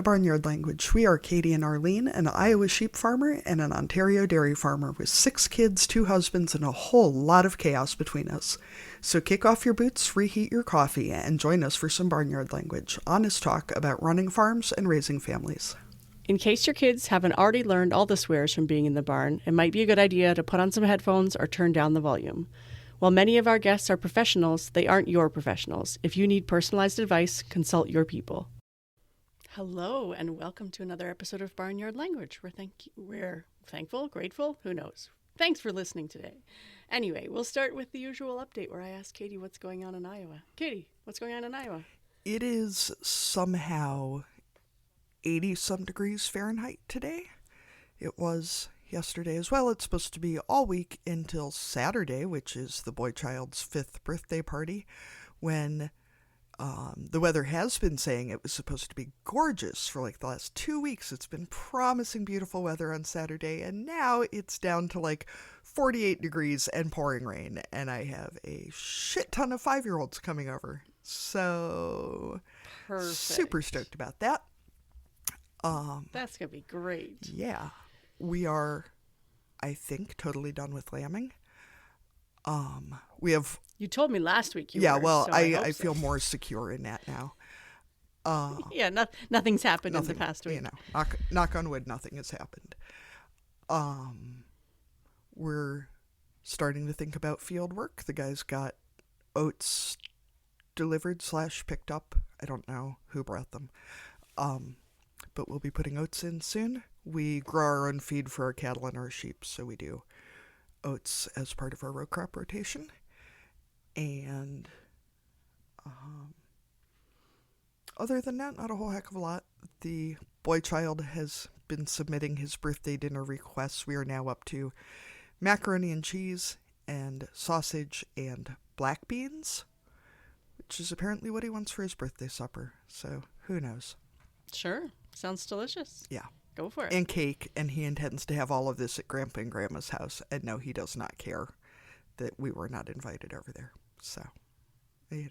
Barnyard Language. We are Katie and Arlene, an Iowa sheep farmer and an Ontario dairy farmer with 6 kids, 2 husbands, and a whole lot of chaos between us. So kick off your boots, reheat your coffee, and join us for some Barnyard Language, honest talk about running farms and raising families. In case your kids haven't already learned all the swears from being in the barn, it might be a good idea to put on some headphones or turn down the volume. While many of our guests are professionals, they aren't your professionals. If you need personalized advice, consult your people. Hello, and welcome to another episode of Barnyard Language. We're thankful, grateful, who knows. Thanks for listening today. Anyway, we'll start with the usual update where I ask Katie what's going on in Iowa. Katie, what's going on in Iowa? It is somehow 80-some degrees Fahrenheit today. It was yesterday as well. It's supposed to be all week until Saturday, which is the boy child's 5th birthday party, when the weather has been saying it was supposed to be gorgeous for like the last 2 weeks. It's been promising beautiful weather on Saturday, and now it's down to like 48 degrees and pouring rain, and I have a shit ton of 5-year-olds coming over. So Perfect. Super stoked about that. That's going to be great. Yeah. We are, I think, totally done with lambing. We have... You told me last week you were. Yeah, well, so I feel more secure in that now. Nothing's happened in the past week. You know, knock on wood, nothing has happened. We're starting to think about field work. The guys got oats delivered / picked up. I don't know who brought them. But we'll be putting oats in soon. We grow our own feed for our cattle and our sheep, so we do oats as part of our row crop rotation. And other than that, not a whole heck of a lot. The boy child has been submitting his birthday dinner requests. We are now up to macaroni and cheese and sausage and black beans, which is apparently what he wants for his birthday supper. So who knows? Sure. Sounds delicious. Yeah. Go for it. And cake, and he intends to have all of this at Grandpa and Grandma's house. And no, he does not care that we were not invited over there. So, you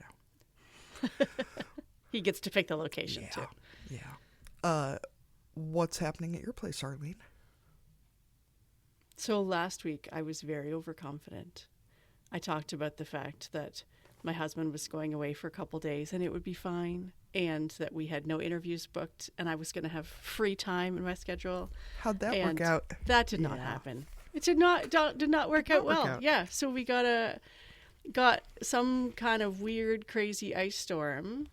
know. He gets to pick the location, too. Yeah. What's happening at your place, Arlene? So last week, I was very overconfident. I talked about the fact that my husband was going away for a couple days and it would be fine, and that we had no interviews booked and I was going to have free time in my schedule. How'd that work out? That did not happen. It did not work out well. Yeah, so we got some kind of weird, crazy ice storm,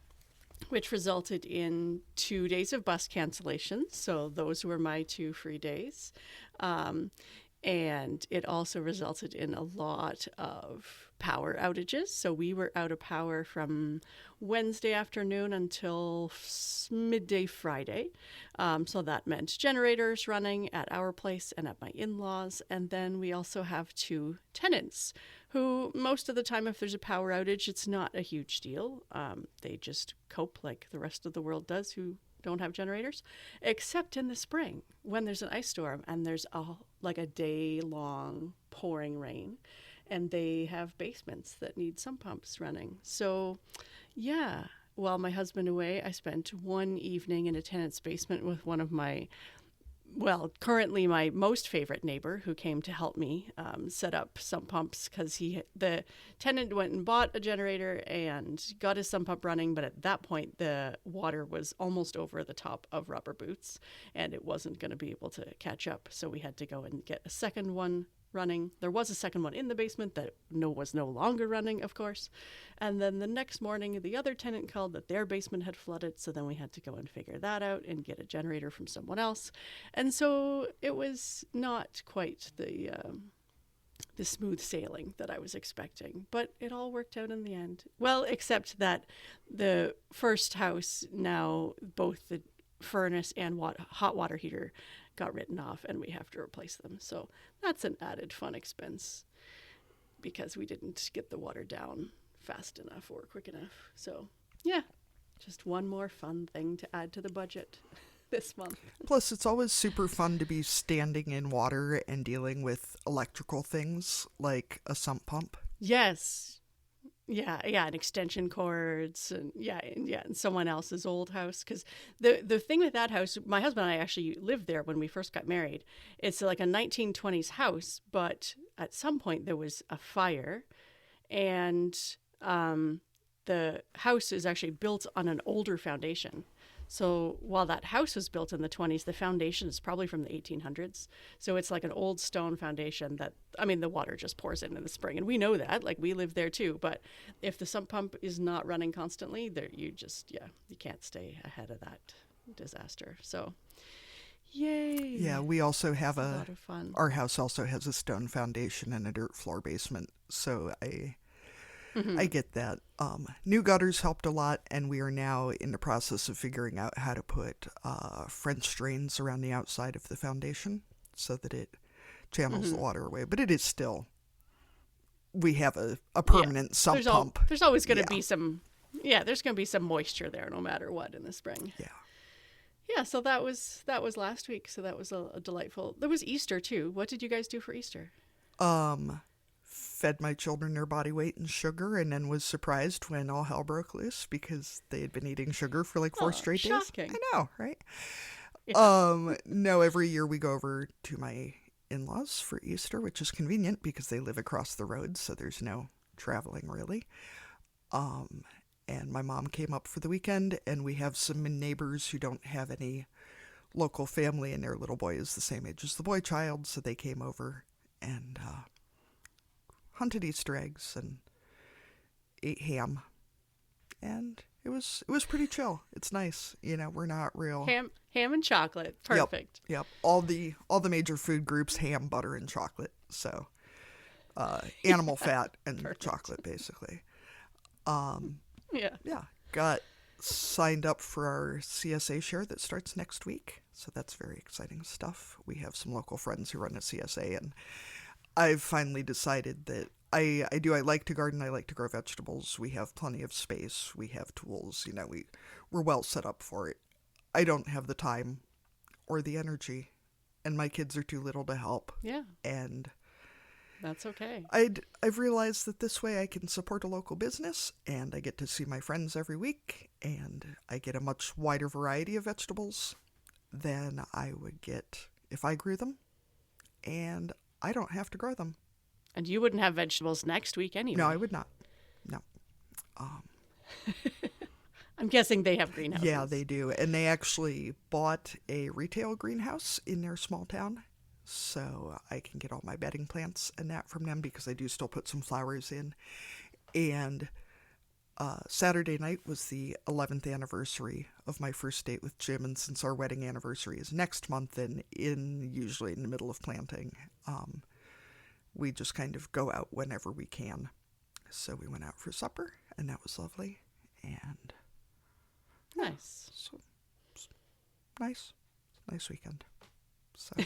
which resulted in 2 days of bus cancellations. So those were my 2 free days. And it also resulted in a lot of power outages. So we were out of power from Wednesday afternoon until midday Friday. So that meant generators running at our place and at my in-laws. And then we also have 2 tenants who most of the time, if there's a power outage, it's not a huge deal. They just cope like the rest of the world does who don't have generators, except in the spring when there's an ice storm and there's a day-long pouring rain, and they have basements that need sump pumps running. So, yeah, while my husband away, I spent one evening in a tenant's basement with one of currently my most favorite neighbor, who came to help me set up sump pumps, because the tenant went and bought a generator and got his sump pump running, but at that point the water was almost over the top of rubber boots and it wasn't going to be able to catch up, so we had to go and get a second one running. There was a second one in the basement that was no longer running, of course. And then the next morning, the other tenant called that their basement had flooded, so then we had to go and figure that out and get a generator from someone else. And so it was not quite the smooth sailing that I was expecting, but it all worked out in the end. Well, except that the first house, now both the furnace and hot water heater got written off and we have to replace them. So that's an added fun expense because we didn't get the water down fast enough or quick enough. So yeah, just one more fun thing to add to the budget this month. Plus, it's always super fun to be standing in water and dealing with electrical things like a sump pump. Yes. Yeah, and extension cords, and someone else's old house. Because the thing with that house, my husband and I actually lived there when we first got married. It's like a 1920s house, but at some point there was a fire, and the house is actually built on an older foundation. So while that house was built in the 20s, the foundation is probably from the 1800s. So it's like an old stone foundation that, I mean, the water just pours in the spring. And we know that, like we live there too. But if the sump pump is not running constantly, there you can't stay ahead of that disaster. So yay. Yeah, we also have a lot of fun. Our house also has a stone foundation and a dirt floor basement. So I get that. New gutters helped a lot, and we are now in the process of figuring out how to put French drains around the outside of the foundation so that it channels the water away. But it is still, we have a permanent sump pump. There's always going to be there's going to be some moisture there no matter what in the spring. Yeah. Yeah, so that was last week. So that was a delightful. There was Easter too. What did you guys do for Easter? Fed my children their body weight in sugar, and then was surprised when all hell broke loose because they had been eating sugar for like 4 straight days. Shocking. I know, right? Yeah. No, every year we go over to my in-laws for Easter, which is convenient because they live across the road, so there's no traveling really. And my mom came up for the weekend, and we have some neighbors who don't have any local family, and their little boy is the same age as the boy child, so they came over and hunted Easter eggs and ate ham, and it was pretty chill. It's nice, we're not real ham and chocolate, perfect. Yep. All the major food groups, ham, butter, and chocolate. So animal fat and perfect. chocolate basically. Yeah, got signed up for our CSA share that starts next week, so that's very exciting stuff. We have some local friends who run a CSA, and I've finally decided that I like to garden. I like to grow vegetables. We have plenty of space. We have tools. We're well set up for it. I don't have the time or the energy, and my kids are too little to help. Yeah. And that's okay. I've realized that this way I can support a local business, and I get to see my friends every week, and I get a much wider variety of vegetables than I would get if I grew them, and I don't have to grow them. And you wouldn't have vegetables next week anyway. No, I would not. No. I'm guessing they have greenhouses. Yeah, they do. And they actually bought a retail greenhouse in their small town, so I can get all my bedding plants and that from them because I do still put some flowers in. And Saturday night was the 11th anniversary of my first date with Jim, and since our wedding anniversary is next month and usually in the middle of planting, we just kind of go out whenever we can. So we went out for supper, and that was lovely. And nice. So nice weekend. So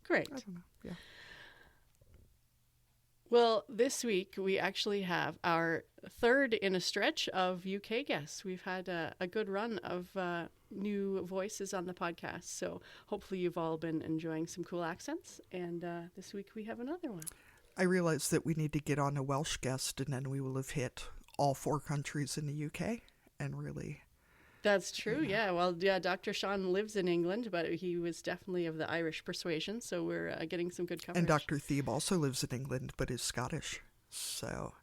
great. I don't know. Yeah. Well, this week we actually have our third in a stretch of UK guests. We've had a good run of new voices on the podcast, so hopefully you've all been enjoying some cool accents, and this week we have another one. I realize that we need to get on a Welsh guest, and then we will have hit all 4 countries in the UK, and really... That's true, yeah. Well, yeah, Dr. Sean lives in England, but he was definitely of the Irish persuasion, so we're getting some good coverage. And Dr. Thebe also lives in England, but is Scottish, so...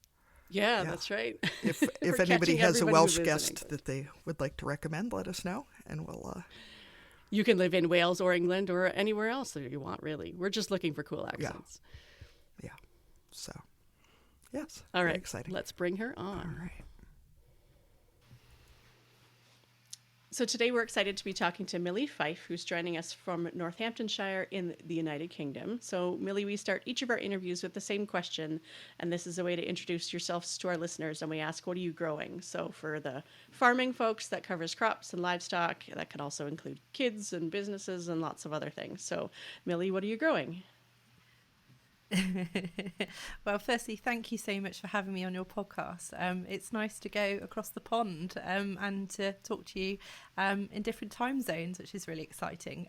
Yeah, that's right. If anybody has a Welsh guest that they would like to recommend, let us know, and we'll... You can live in Wales or England or anywhere else that you want, really. We're just looking for cool accents. Yeah. So, yes. All right. Exciting. Let's bring her on. All right. So today we're excited to be talking to Milly Fyfe, who's joining us from Northamptonshire in the United Kingdom. So Milly, we start each of our interviews with the same question, and this is a way to introduce yourselves to our listeners, and we ask, what are you growing? So for the farming folks, that covers crops and livestock. That can also include kids and businesses and lots of other things. So Milly, what are you growing? Well, firstly, thank you so much for having me on your podcast. It's nice to go across the pond and to talk to you in different time zones, which is really exciting.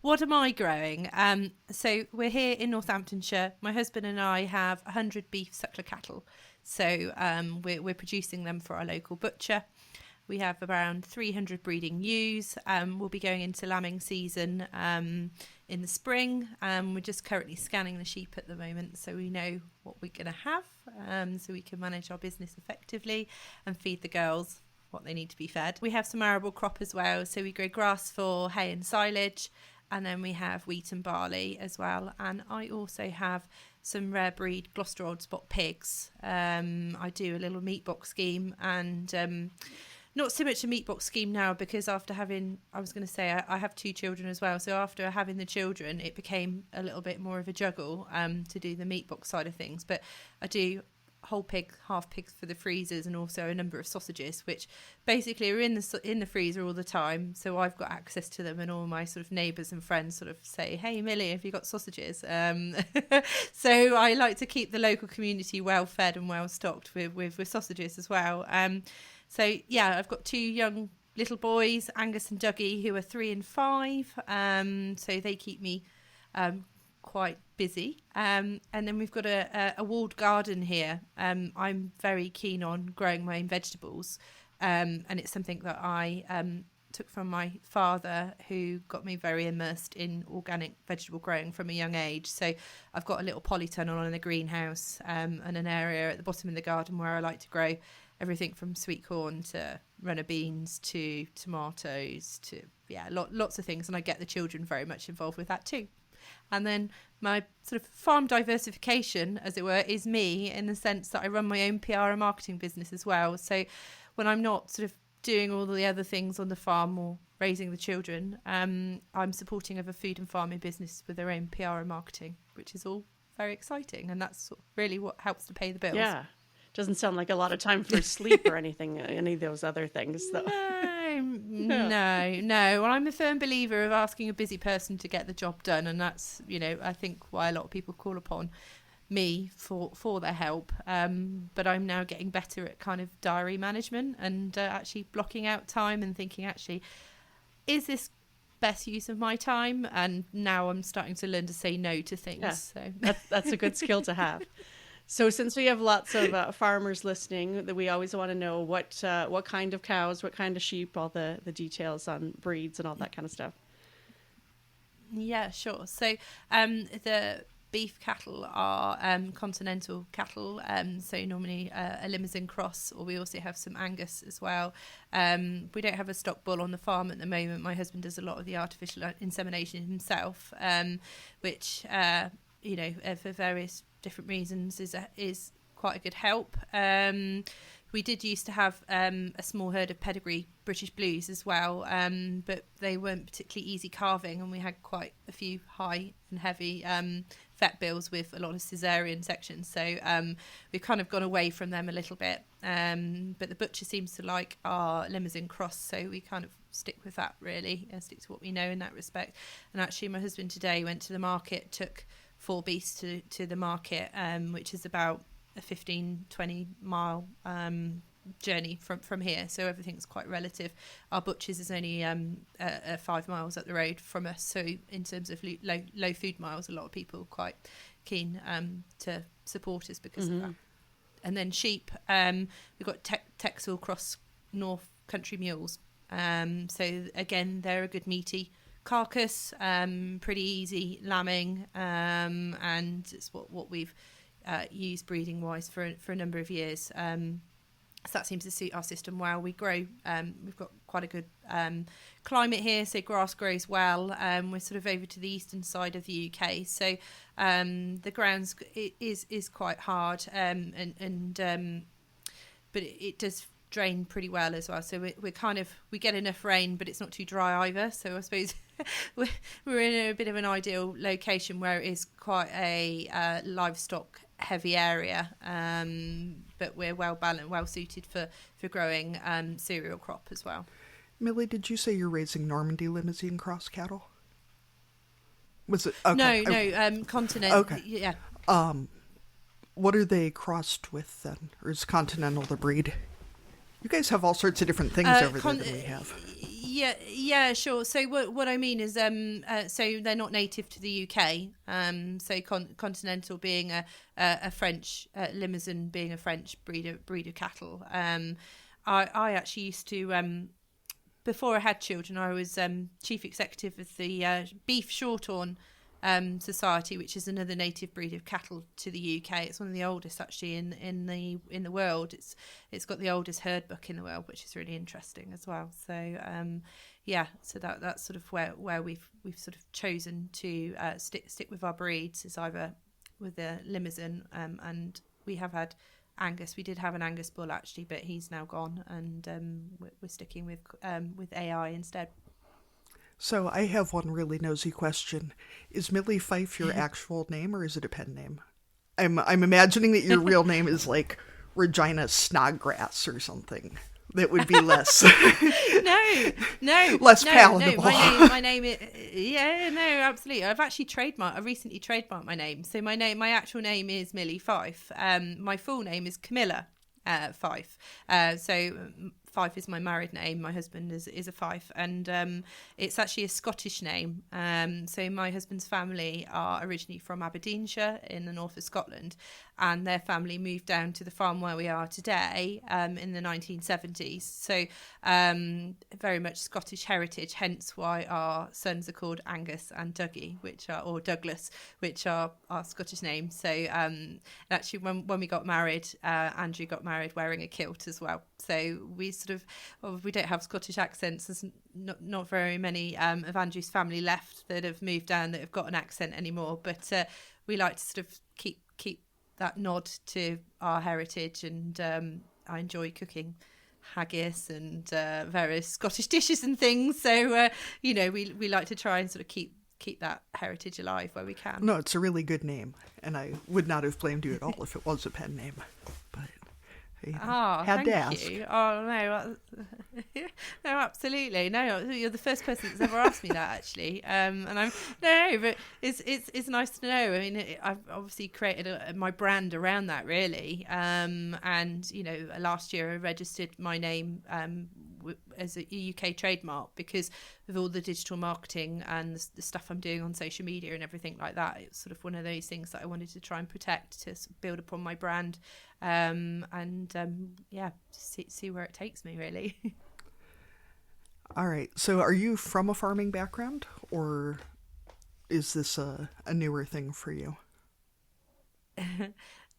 What am I growing? So we're here in Northamptonshire. My husband and I have 100 beef suckler cattle. So we're producing them for our local butcher. We have around 300 breeding ewes. We'll be going into lambing season in the spring. We're just currently scanning the sheep at the moment, so we know what we're going to have, so we can manage our business effectively and feed the girls what they need to be fed. We have some arable crop as well, so we grow grass for hay and silage, and then we have wheat and barley as well. And I also have some rare breed Gloucester Old Spot pigs. I do a little meat box scheme, and not so much a meat box scheme now, because after having, I was going to say, I have 2 children as well. So after having the children, it became a little bit more of a juggle to do the meat box side of things. But I do whole pig, half pigs for the freezers, and also a number of sausages, which basically are in the freezer all the time. So I've got access to them, and all my sort of neighbours and friends sort of say, "Hey, Milly, have you got sausages?" So I like to keep the local community well fed and well stocked with sausages as well. So yeah, I've got 2 young little boys, Angus and Dougie, who are 3 and 5. So they keep me quite busy. And then we've got a walled garden here. I'm very keen on growing my own vegetables. And it's something that I took from my father, who got me very immersed in organic vegetable growing from a young age. So I've got a little polytunnel in the greenhouse, and an area at the bottom of the garden where I like to grow everything from sweet corn to runner beans to tomatoes to lots of things. And I get the children very much involved with that too. And then my sort of farm diversification, as it were, is me, in the sense that I run my own PR and marketing business as well. So when I'm not sort of doing all the other things on the farm or raising the children, I'm supporting of a food and farming business with their own PR and marketing, which is all very exciting. And that's sort of really what helps to pay the bills. Yeah. Doesn't sound like a lot of time for sleep or anything, any of those other things, though. No. Well, I'm a firm believer of asking a busy person to get the job done, and that's, I think why a lot of people call upon me for their help. But I'm now getting better at kind of diary management and actually blocking out time and thinking, actually, is this best use of my time? And now I'm starting to learn to say no to things. Yeah, so that's a good skill to have. So since we have lots of farmers listening, that we always want to know what kind of cows, what kind of sheep, all the details on breeds and all that kind of stuff. Yeah, sure. So the beef cattle are continental cattle, so normally a Limousin cross, or we also have some Angus as well. We don't have a stock bull on the farm at the moment. My husband does a lot of the artificial insemination himself, which for various different reasons is quite a good help. We did used to have a small herd of pedigree British Blues as well, but they weren't particularly easy calving, and we had quite a few high and heavy vet bills with a lot of caesarean sections. So we've kind of gone away from them a little bit. But the butcher seems to like our Limousin cross, so we kind of stick with that, really, and stick to what we know in that respect. And actually, my husband today went to the market, took 4 beasts to the market, which is about a 15-20 mile journey from here, so everything's quite relative. Our butcher's is only 5 miles up the road from us, so in terms of low food miles, a lot of people are quite keen to support us because of that. And then sheep, we've got Texel Cross North Country mules, so again they're a good meaty carcass, pretty easy lambing, and it's what we've used breeding wise for a number of years. So that seems to suit our system well. We grow, we've got quite a good climate here, so grass grows well. We're sort of over to the eastern side of the UK, so the ground is quite hard, but it does drain pretty well as well. So we get enough rain, but it's not too dry either. So I suppose we're in a bit of an ideal location where it is quite a livestock heavy area, but we're well balanced, well suited for growing cereal crop as well. Milly, did you say you're raising Normandy Limousin cross cattle? Was it? Okay. No, continent. Okay. Yeah. What are they crossed with then? Or is Continental the breed? You guys have all sorts of different things over there than we have. Yeah, sure. So what I mean is, so they're not native to the UK. So Continental being a French, Limousin being a French breed of cattle. I actually used to, before I had children, I was chief executive of the Beef Shorthorn Society, which is another native breed of cattle to the UK. It's one of the oldest actually in the world. It's got the oldest herd book in the world, which is really interesting as well. So so that's sort of where we've sort of chosen to stick with our breeds, is either with the Limousin, and we have had Angus. We did have an Angus bull actually, but he's now gone, and we're sticking with AI instead. So I have one really nosy question. Is Milly Fyfe your actual name, or is it a pen name? I'm imagining that your real name is like Regina Snodgrass or something. That would be less less palatable. My name is absolutely. I recently trademarked my name. So my actual name is Milly Fyfe. My full name is Camilla Fyfe. So Fyfe is my married name. My husband is a Fyfe, and it's actually a Scottish name. So my husband's family are originally from Aberdeenshire in the north of Scotland, and their family moved down to the farm where we are today in the 1970s. So very much Scottish heritage, hence why our sons are called Angus and Dougie, or Douglas, which are our Scottish names. So actually when we got married, Andrew got married wearing a kilt as well. So we we don't have Scottish accents. There's not very many of Andrew's family left that have moved down that have got an accent anymore. But we like to sort of keep that nod to our heritage, and I enjoy cooking haggis and various Scottish dishes and things. So we like to try and sort of keep that heritage alive where we can. No, it's a really good name, and I would not have blamed you at all if it was a pen name. But had to ask. You. Oh no, no, absolutely no. You're the first person that's ever asked me that actually, and I'm but it's nice to know. I mean, I've obviously created my brand around that really, and last year I registered my name as a UK trademark because of all the digital marketing and the stuff I'm doing on social media and everything like that. It's sort of one of those things that I wanted to try and protect, to build upon my brand, see where it takes me really. All right. So are you from a farming background, or is this a newer thing for you?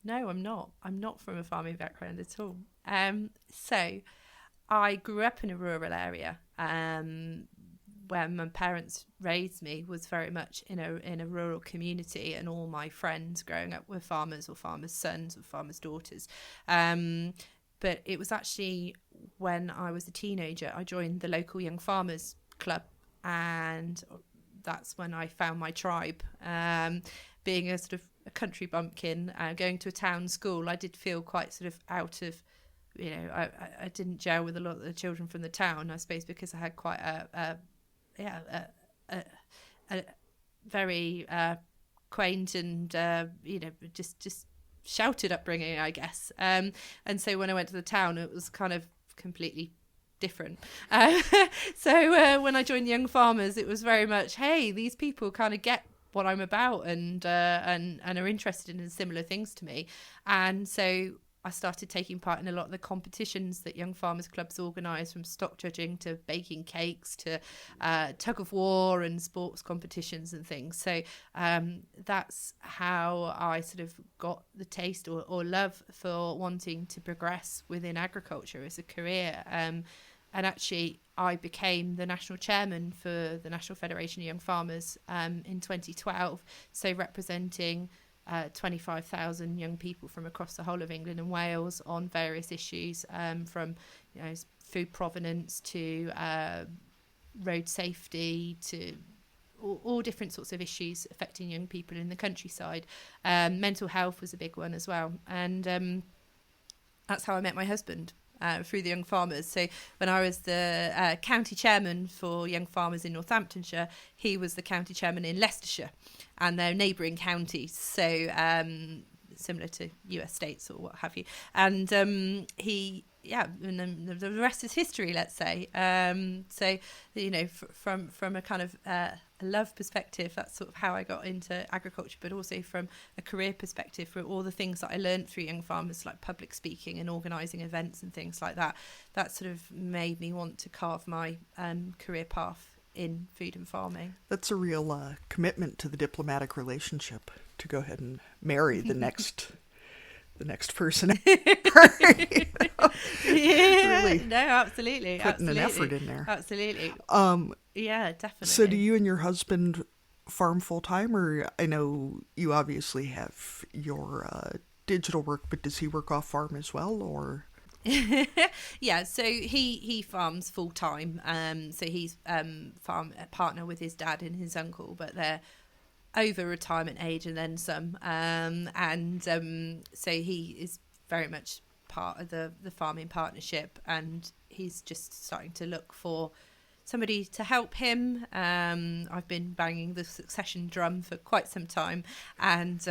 No, I'm not. I'm not from a farming background at all. So I grew up in a rural area where my parents raised me, was very much in a rural community, and all my friends growing up were farmers or farmers' sons or farmers' daughters. But it was actually when I was a teenager, I joined the local Young Farmers Club, and that's when I found my tribe. Being a sort of a country bumpkin, going to a town school, I did feel quite sort of out of, I didn't gel with a lot of the children from the town, I suppose, because I had quite a very quaint and just shouted upbringing, I guess. And so when I went to the town, it was kind of completely different. So when I joined Young Farmers, it was very much, hey, these people kind of get what I'm about and are interested in similar things to me. And so I started taking part in a lot of the competitions that Young Farmers Clubs organise, from stock judging to baking cakes to Tug of War and sports competitions and things. So that's how I sort of got the taste or love for wanting to progress within agriculture as a career. And actually, I became the national chairman for the National Federation of Young Farmers in 2012, so representing 25,000 young people from across the whole of England and Wales on various issues, from food provenance to road safety to all different sorts of issues affecting young people in the countryside. Mental health was a big one as well, and that's how I met my husband. through the Young Farmers. So when I was the county chairman for Young Farmers in Northamptonshire, he was the county chairman in Leicestershire and their neighbouring counties. So similar to US states or what have you. And and then the rest is history, let's say. So, you know, from a kind of a love perspective, that's sort of how I got into agriculture, but also from a career perspective, for all the things that I learned through Young Farmers, like public speaking and organising events and things like that, that sort of made me want to carve my career path in food and farming. That's a real commitment to the diplomatic relationship, to go ahead and marry the next person. Really, no, absolutely, putting an effort in there. Absolutely. Yeah, definitely. So do you and your husband farm full time, or I know you obviously have your digital work, but does he work off farm as well, or? Yeah, so he farms full time. So he's farm partner with his dad and his uncle, but they're over retirement age and then some. So he is very much part of the farming partnership, and he's just starting to look for somebody to help him. I've been banging the succession drum for quite some time, and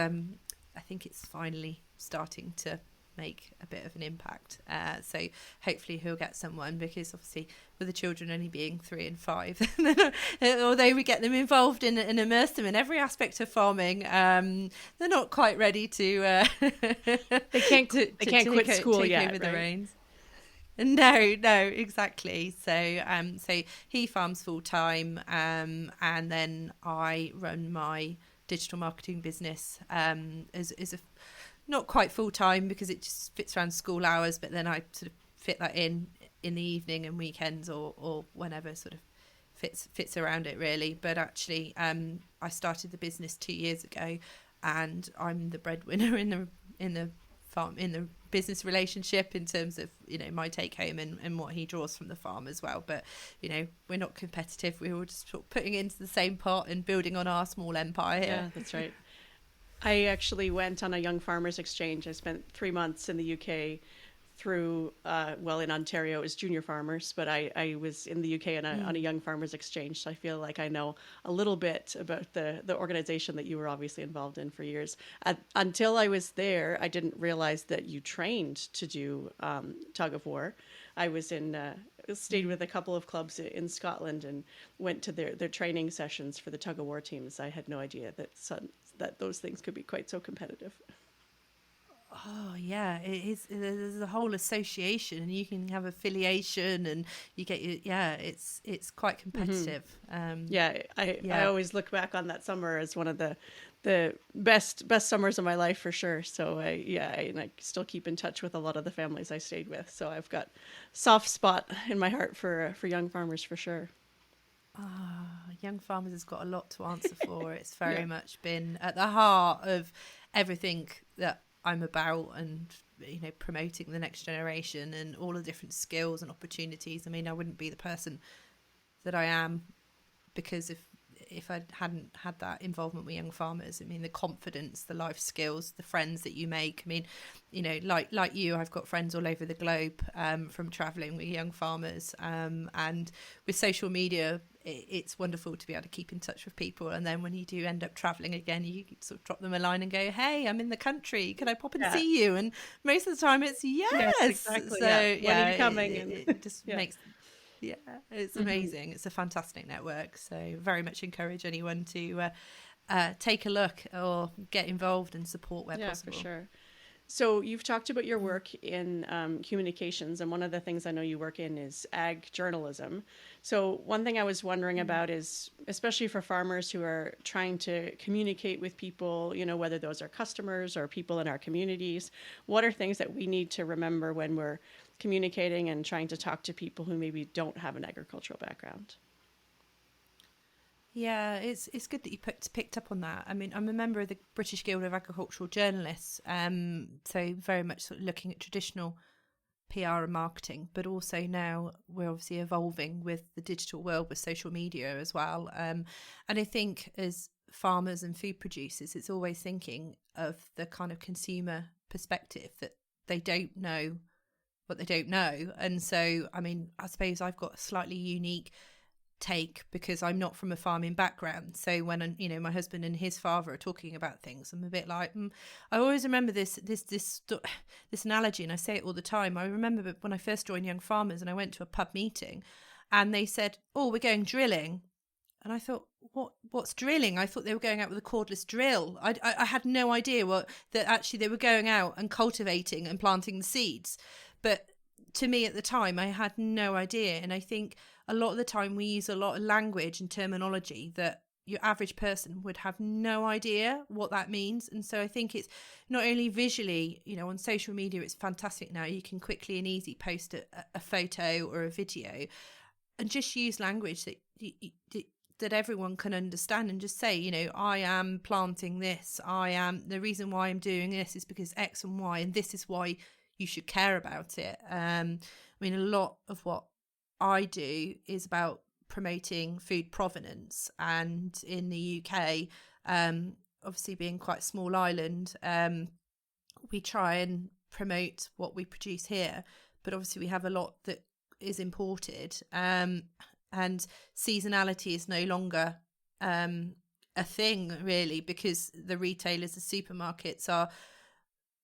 I think it's finally starting to make a bit of an impact. So hopefully he'll get someone, because obviously with the children only being 3 and 5, although we get them involved in and immerse them in every aspect of farming, they're not quite ready to they can't quit school take yet, over the right? reins. No, exactly. So he farms full time, and then I run my digital marketing business as a not quite full time, because it just fits around school hours, but then I sort of fit that in the evening and weekends or whenever sort of fits around it, really. But actually, I started the business 2 years ago, and I'm the breadwinner in the business relationship, in terms of, you know, my take home and what he draws from the farm as well. But, you know, we're not competitive. We're all just sort of putting it into the same pot and building on our small empire here. Yeah, that's right. I actually went on a Young Farmers Exchange. I spent 3 months in the UK through, in Ontario it was junior farmers, but I was in the UK on a Young Farmers Exchange. So I feel like I know a little bit about the organization that you were obviously involved in for years. Until I was there, I didn't realize that you trained to do Tug of War. I was stayed with a couple of clubs in Scotland and went to their training sessions for the Tug of War teams. I had no idea that those things could be quite so competitive. Oh yeah, it is. There's a whole association, and you can have affiliation, and you get it's quite competitive. I always look back on that summer as one of the best summers of my life for sure. So I still keep in touch with a lot of the families I stayed with. So I've got soft spot in my heart for Young Farmers for sure. Young Farmers has got a lot to answer for. It's very much been at the heart of everything that I'm about, and, you know, promoting the next generation and all the different skills and opportunities. I mean, I wouldn't be the person that I am because if I hadn't had that involvement with Young Farmers. I mean, the confidence, the life skills, the friends that you make. I mean, you know, like you, I've got friends all over the globe from travelling with Young Farmers, and with social media, it's wonderful to be able to keep in touch with people. And then when you do end up travelling again, you sort of drop them a line and go, "Hey, I'm in the country. Can I pop and see you?" And most of the time, it's yes. Exactly. So when are you coming? It just makes. Yeah, it's amazing. It's a fantastic network. So very much encourage anyone to take a look or get involved and support where possible. Yeah, for sure. So you've talked about your work in communications, and one of the things I know you work in is ag journalism. So one thing I was wondering about is, especially for farmers who are trying to communicate with people, you know, whether those are customers or people in our communities, what are things that we need to remember when we're communicating and trying to talk to people who maybe don't have an agricultural background? Yeah, it's good that you picked up on that. I mean, I'm a member of the British Guild of Agricultural Journalists, so very much sort of looking at traditional PR and marketing, but also now we're obviously evolving with the digital world with social media as well. And I think as farmers and food producers, it's always thinking of the kind of consumer perspective, that they don't know what they don't know. And so, I mean, I suppose I've got a slightly unique take because I'm not from a farming background. So when, you know, my husband and his father are talking about things, I'm a bit like, I always remember this analogy, and I say it all the time. I remember when I first joined Young Farmers and I went to a pub meeting and they said, oh, we're going drilling. And I thought, what's drilling? I thought they were going out with a cordless drill. I had no idea that actually they were going out and cultivating and planting the seeds. But to me at the time, I had no idea. And I think a lot of the time we use a lot of language and terminology that your average person would have no idea what that means. And so I think it's not only visually, you know, on social media, it's fantastic now. You can quickly and easy post a photo or a video and just use language that everyone can understand, and just say, you know, I am planting this. The reason why I'm doing this is because X and Y, and this is why you should care about it. I mean, a lot of what I do is about promoting food provenance, and in the UK, obviously being quite a small island, we try and promote what we produce here, but obviously we have a lot that is imported, and seasonality is no longer a thing really, because the retailers, the supermarkets are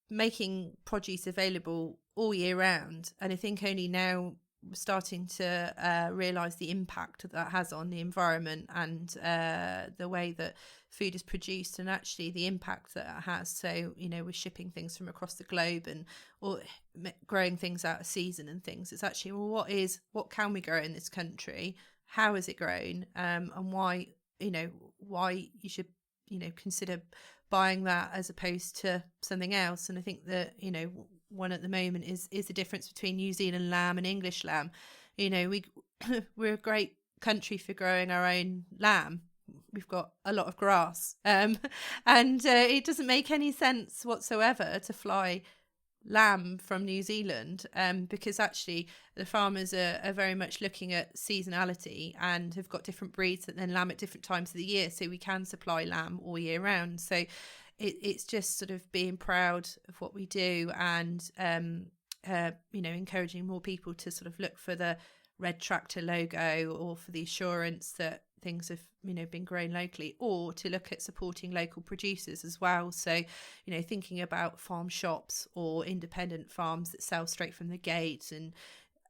making produce available all year round. And I think only now we're starting to realise the impact that has on the environment and the way that food is produced, and actually the impact that it has. So, you know, we're shipping things from across the globe or growing things out of season and things. It's actually, well, what can we grow in this country? How is it grown? And why you should, you know, consider buying that as opposed to something else. And I think that, you know, one at the moment is the difference between New Zealand lamb and English lamb. You know, we're a great country for growing our own lamb. We've got a lot of grass, and it doesn't make any sense whatsoever to fly lamb from New Zealand, because actually the farmers are very much looking at seasonality and have got different breeds that then lamb at different times of the year, so we can supply lamb all year round. So it's just sort of being proud of what we do, and you know, encouraging more people to sort of look for the red tractor logo, or for the assurance that things have, you know, been grown locally, or to look at supporting local producers as well. So, you know, thinking about farm shops or independent farms that sell straight from the gate and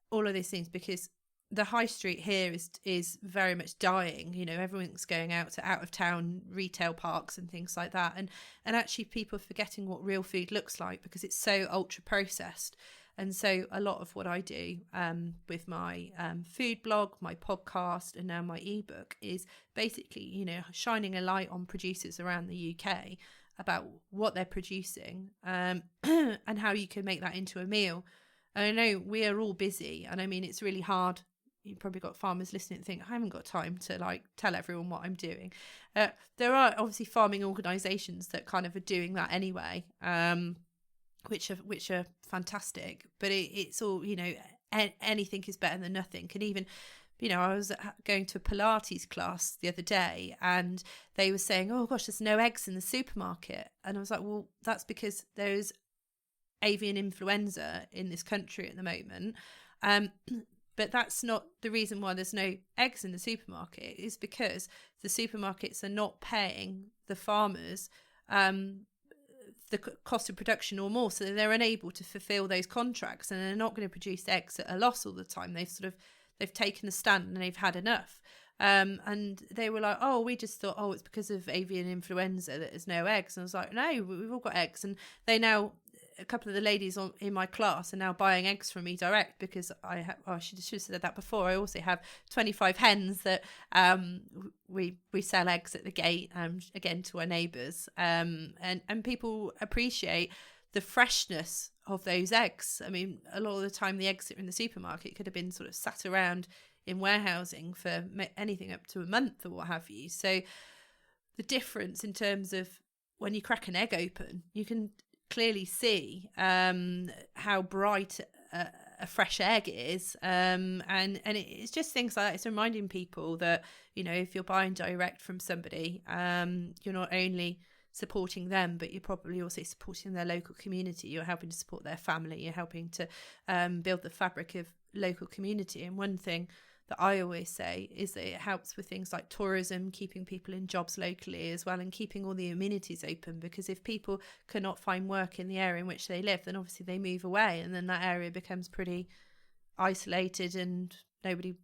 all of these things, because the high street here is very much dying. You know, everyone's going out to out of town retail parks and things like that, and actually people are forgetting what real food looks like because it's so ultra processed. And so a lot of what I do with my food blog, my podcast, and now my ebook is basically, you know, shining a light on producers around the UK about what they're producing, and how you can make that into a meal. And I know we are all busy, and I mean, it's really hard. You've probably got farmers listening and think, I haven't got time to like tell everyone what I'm doing. There are obviously farming organisations that kind of are doing that anyway, which are fantastic, but it's all, you know, anything is better than nothing. And even, you know, I was going to a Pilates class the other day, and they were saying, oh gosh, there's no eggs in the supermarket. And I was like, well, that's because there's avian influenza in this country at the moment. But that's not the reason why there's no eggs in the supermarket. It's because the supermarkets are not paying the farmers the cost of production or more, so they're unable to fulfill those contracts, and they're not going to produce eggs at a loss all the time. They've taken a stand and they've had enough. And they were like, oh, we just thought, oh, it's because of avian influenza that there's no eggs. And I was like, no, we've all got eggs. And they now, a couple of the ladies in my class are now buying eggs from me direct, because I should have said that before. I also have 25 hens that we sell eggs at the gate, again, to our neighbours. And people appreciate the freshness of those eggs. I mean, a lot of the time the eggs that are in the supermarket could have been sort of sat around in warehousing for anything up to a month or what have you. So the difference in terms of when you crack an egg open, you can clearly see how bright a fresh egg is, and it's just things like that. It's reminding people that, you know, if you're buying direct from somebody, you're not only supporting them, but you're probably also supporting their local community. You're helping to support their family. You're helping to build the fabric of local community. And one thing that I always say is that it helps with things like tourism, keeping people in jobs locally as well, and keeping all the amenities open, because if people cannot find work in the area in which they live, then obviously they move away, and then that area becomes pretty isolated and nobody,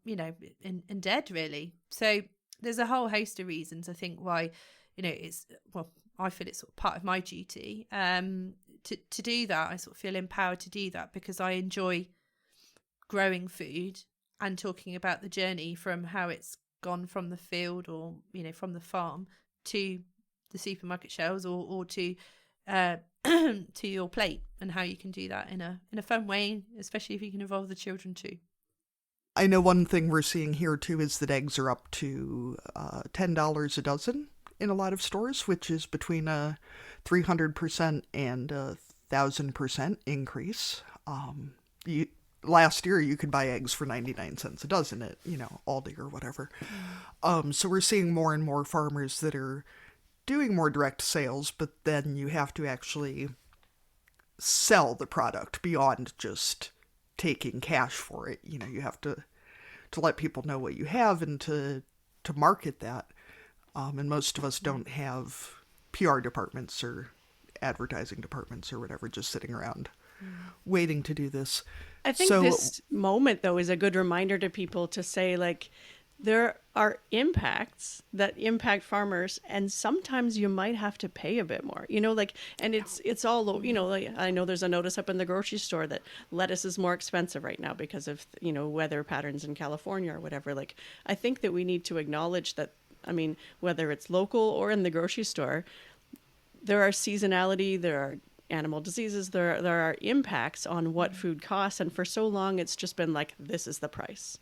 and dead really. So there's a whole host of reasons, I think, why, I feel it's sort of part of my duty to do that. I sort of feel empowered to do that because I enjoy growing food and talking about the journey from how it's gone from the field or, from the farm to the supermarket shelves or to to your plate, and how you can do that in a fun way, especially if you can involve the children too. I know one thing we're seeing here too is that eggs are up to $10 a dozen in a lot of stores, which is between a 300% and a 1,000% increase. Last year you could buy eggs for 99 cents a dozen at, Aldi or whatever. So we're seeing more and more farmers that are doing more direct sales, but then you have to actually sell the product beyond just taking cash for it. You have to let people know what you have and to market that. And most of us don't have PR departments or advertising departments or whatever just sitting around waiting to do this. I think this moment, though, is a good reminder to people to say, like, there are impacts that impact farmers, and sometimes you might have to pay a bit more, and it's all, like, I know there's a notice up in the grocery store that lettuce is more expensive right now because of, weather patterns in California or whatever. Like, I think that we need to acknowledge that, whether it's local or in the grocery store, there are seasonality, there are animal diseases, there are impacts on what food costs, and for so long it's just been like, this is the price.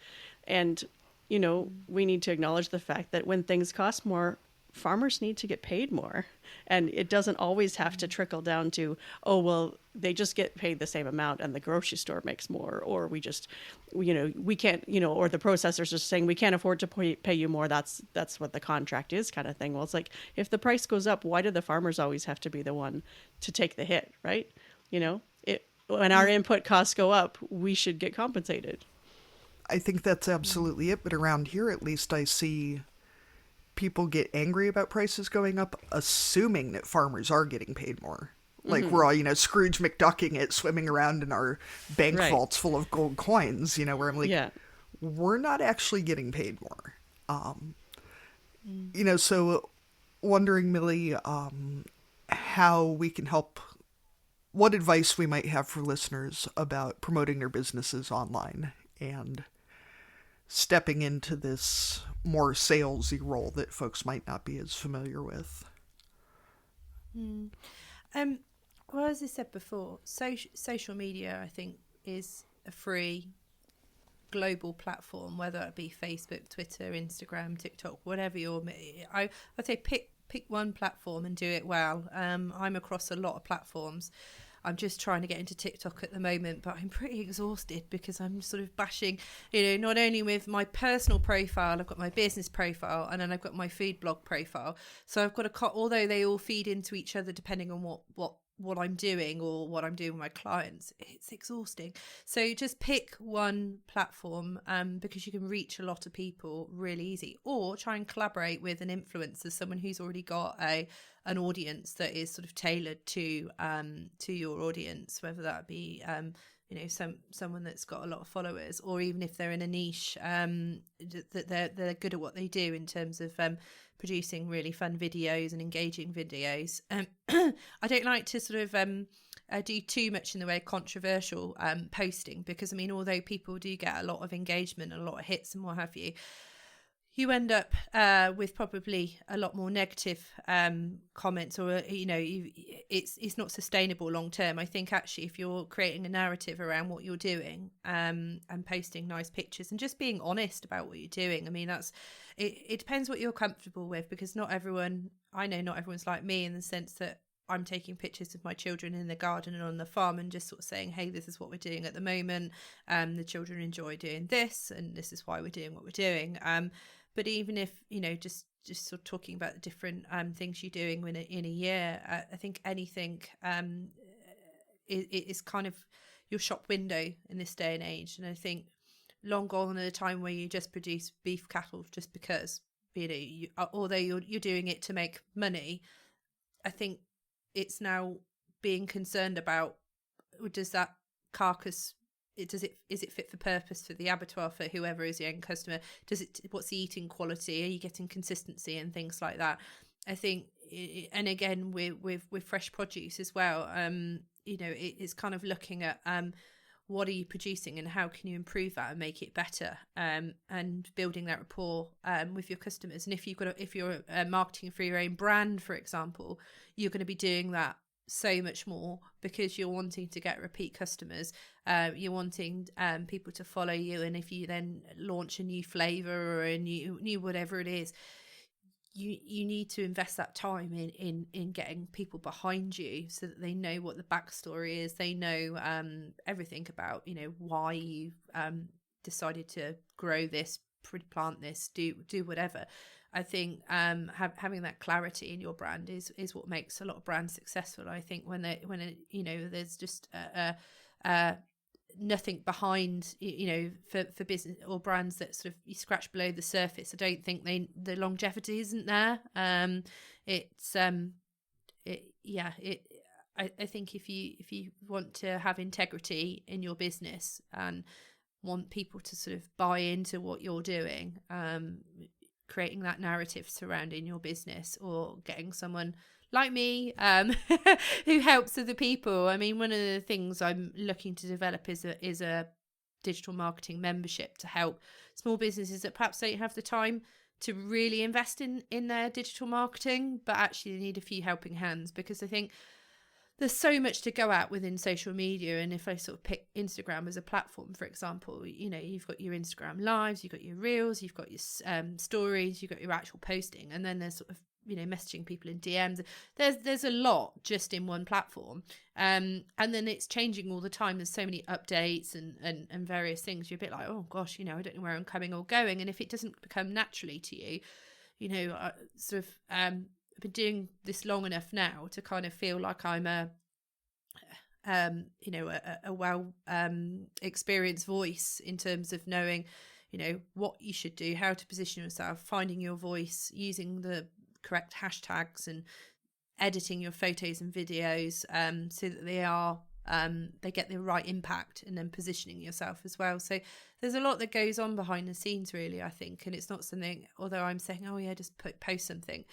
And we need to acknowledge the fact that when things cost more, farmers need to get paid more, and it doesn't always have to trickle down to, oh well, they just get paid the same amount and the grocery store makes more, or we just we can't, or the processors just saying we can't afford to pay you more, that's what the contract is, kind of thing. Well, it's like, if the price goes up, why do the farmers always have to be the one to take the hit, right? When our input costs go up, we should get compensated. I think that's absolutely it, but around here at least I see people get angry about prices going up, assuming that farmers are getting paid more. Like, we're all, Scrooge McDucking it, swimming around in our bank vaults full of gold coins, where I'm like, we're not actually getting paid more. So wondering, Milly, how we can help, what advice we might have for listeners about promoting their businesses online and stepping into this more salesy role that folks might not be as familiar with. Well, as I said before, social media, I think, is a free global platform, whether it be Facebook, Twitter, Instagram, TikTok, whatever I'd say pick one platform and do it well. I'm across a lot of platforms. I'm just trying to get into TikTok at the moment, but I'm pretty exhausted because I'm sort of bashing, not only with my personal profile, I've got my business profile, and then I've got my food blog profile. So I've got although they all feed into each other depending on what I'm doing or what I'm doing with my clients, it's exhausting. So just pick one platform because you can reach a lot of people really easy, or try and collaborate with an influencer, someone who's already got an audience that is sort of tailored to your audience, whether that be someone that's got a lot of followers, or even if they're in a niche that they're good at what they do in terms of producing really fun videos and engaging videos. I don't like to sort of do too much in the way of controversial posting, because although people do get a lot of engagement and a lot of hits and what have you, you end up with probably a lot more negative comments, or it's not sustainable long term. I think actually, if you're creating a narrative around what you're doing and posting nice pictures and just being honest about what you're doing, it depends what you're comfortable with, because not everyone's like me, in the sense that I'm taking pictures of my children in the garden and on the farm and just sort of saying, hey, this is what we're doing at the moment. The children enjoy doing this, and this is why we're doing what we're doing. But even if, just sort of talking about the different things you're doing in a year, I think anything is kind of your shop window in this day and age. And I think long gone are the time where you just produce beef cattle just because, although you're doing it to make money. I think it's now being concerned about, does that carcass, is it fit for purpose for the abattoir, for whoever is the end customer? What's the eating quality? Are you getting consistency and things like that? I think, and again with fresh produce as well, it's kind of looking at what are you producing and how can you improve that and make it better, and building that rapport with your customers. And if you're marketing for your own brand, for example, you're going to be doing that so much more because you're wanting to get repeat customers, you're wanting people to follow you. And if you then launch a new flavor or a new whatever it is, you need to invest that time in getting people behind you so that they know what the backstory is, they know everything about why you decided to grow this, plant this, do whatever. I think having that clarity in your brand is what makes a lot of brands successful. I think when there's just nothing behind, for business or brands that sort of you scratch below the surface, I don't think the longevity isn't there. I think if you want to have integrity in your business and want people to sort of buy into what you're doing, creating that narrative surrounding your business, or getting someone like me who helps other people. I mean, one of the things I'm looking to develop is a digital marketing membership to help small businesses that perhaps don't have the time to really invest in their digital marketing, but actually need a few helping hands. Because I think there's so much to go at within social media. And if I sort of pick Instagram as a platform, for example, you've got your Instagram lives, you've got your reels, you've got your stories, you've got your actual posting, and then there's sort of messaging people in DMs. There's a lot just in one platform, and then it's changing all the time. There's so many updates and various things. You're a bit like, oh gosh, I don't know where I'm coming or going. And if it doesn't become naturally to you, I've been doing this long enough now to kind of feel like I'm a well experienced voice in terms of knowing what you should do, how to position yourself, finding your voice, using the correct hashtags, and editing your photos and videos so that they get the right impact, and then positioning yourself as well. So there's a lot that goes on behind the scenes, really, I think. And it's not something, although I'm saying, oh yeah, just post something.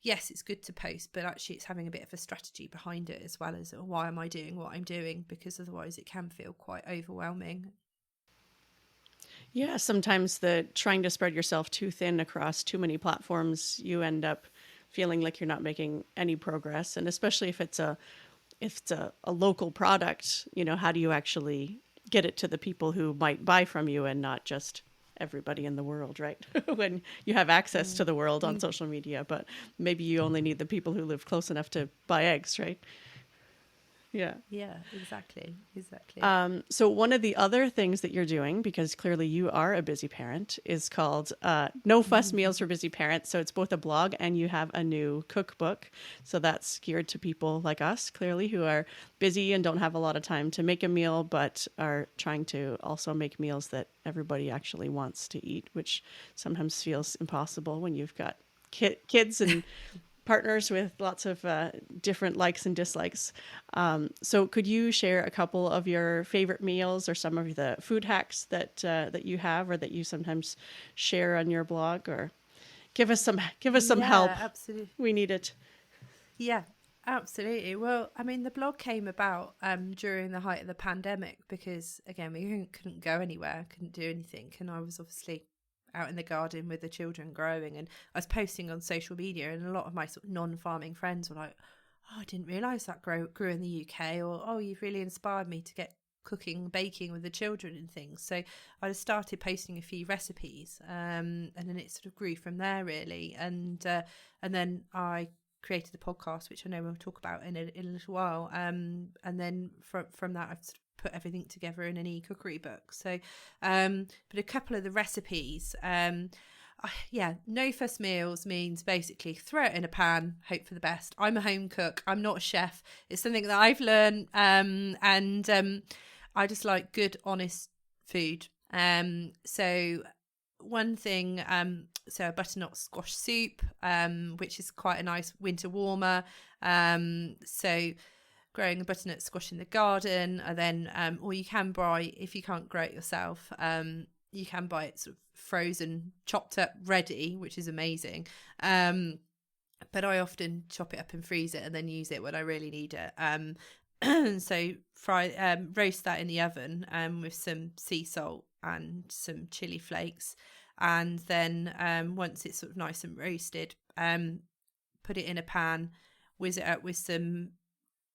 Yes, it's good to post, but actually it's having a bit of a strategy behind it, as well as why am I doing what I'm doing, because otherwise it can feel quite overwhelming. Yeah, sometimes trying to spread yourself too thin across too many platforms, you end up feeling like you're not making any progress. And especially if it's a local product, how do you actually get it to the people who might buy from you, and not just everybody in the world, right? When you have access to the world on social media, but maybe you only need the people who live close enough to buy eggs, right? Yeah, exactly. So one of the other things that you're doing, because clearly you are a busy parent, is called No Fuss Meals for Busy Parents. So it's both a blog and you have a new cookbook. So that's geared to people like us, clearly, who are busy and don't have a lot of time to make a meal, but are trying to also make meals that everybody actually wants to eat, which sometimes feels impossible when you've got kids and partners with lots of different likes and dislikes. So could you share a couple of your favorite meals, or some of the food hacks that you have, or that you sometimes share on your blog, or give us some help? Absolutely. We need it. Yeah, absolutely. Well, I mean, the blog came about during the height of the pandemic, because again, we couldn't go anywhere, couldn't do anything, and I was obviously out in the garden with the children growing, and I was posting on social media, and a lot of my sort of non-farming friends were like, oh, I didn't realise that grew in the UK, or oh, you've really inspired me to get cooking, baking with the children and things. So I just started posting a few recipes, and then it sort of grew from there, really. And then I created the podcast, which I know we'll talk about in a little while, and then from that I've sort of put everything together in an e-cookery book. So but a couple of the recipes, no fuss meals means basically throw it in a pan, hope for the best. I'm a home cook. I'm not a chef. It's something that I've learned, and I just like good, honest food. So one thing, so a butternut squash soup, which is quite a nice winter warmer. So growing a butternut squash in the garden, and then, or you can buy, if you can't grow it yourself, you can buy it sort of frozen, chopped up, ready, which is amazing. But I often chop it up and freeze it and then use it when I really need it. So roast that in the oven with some sea salt and some chili flakes, and then once it's sort of nice and roasted, put it in a pan, whiz it up with some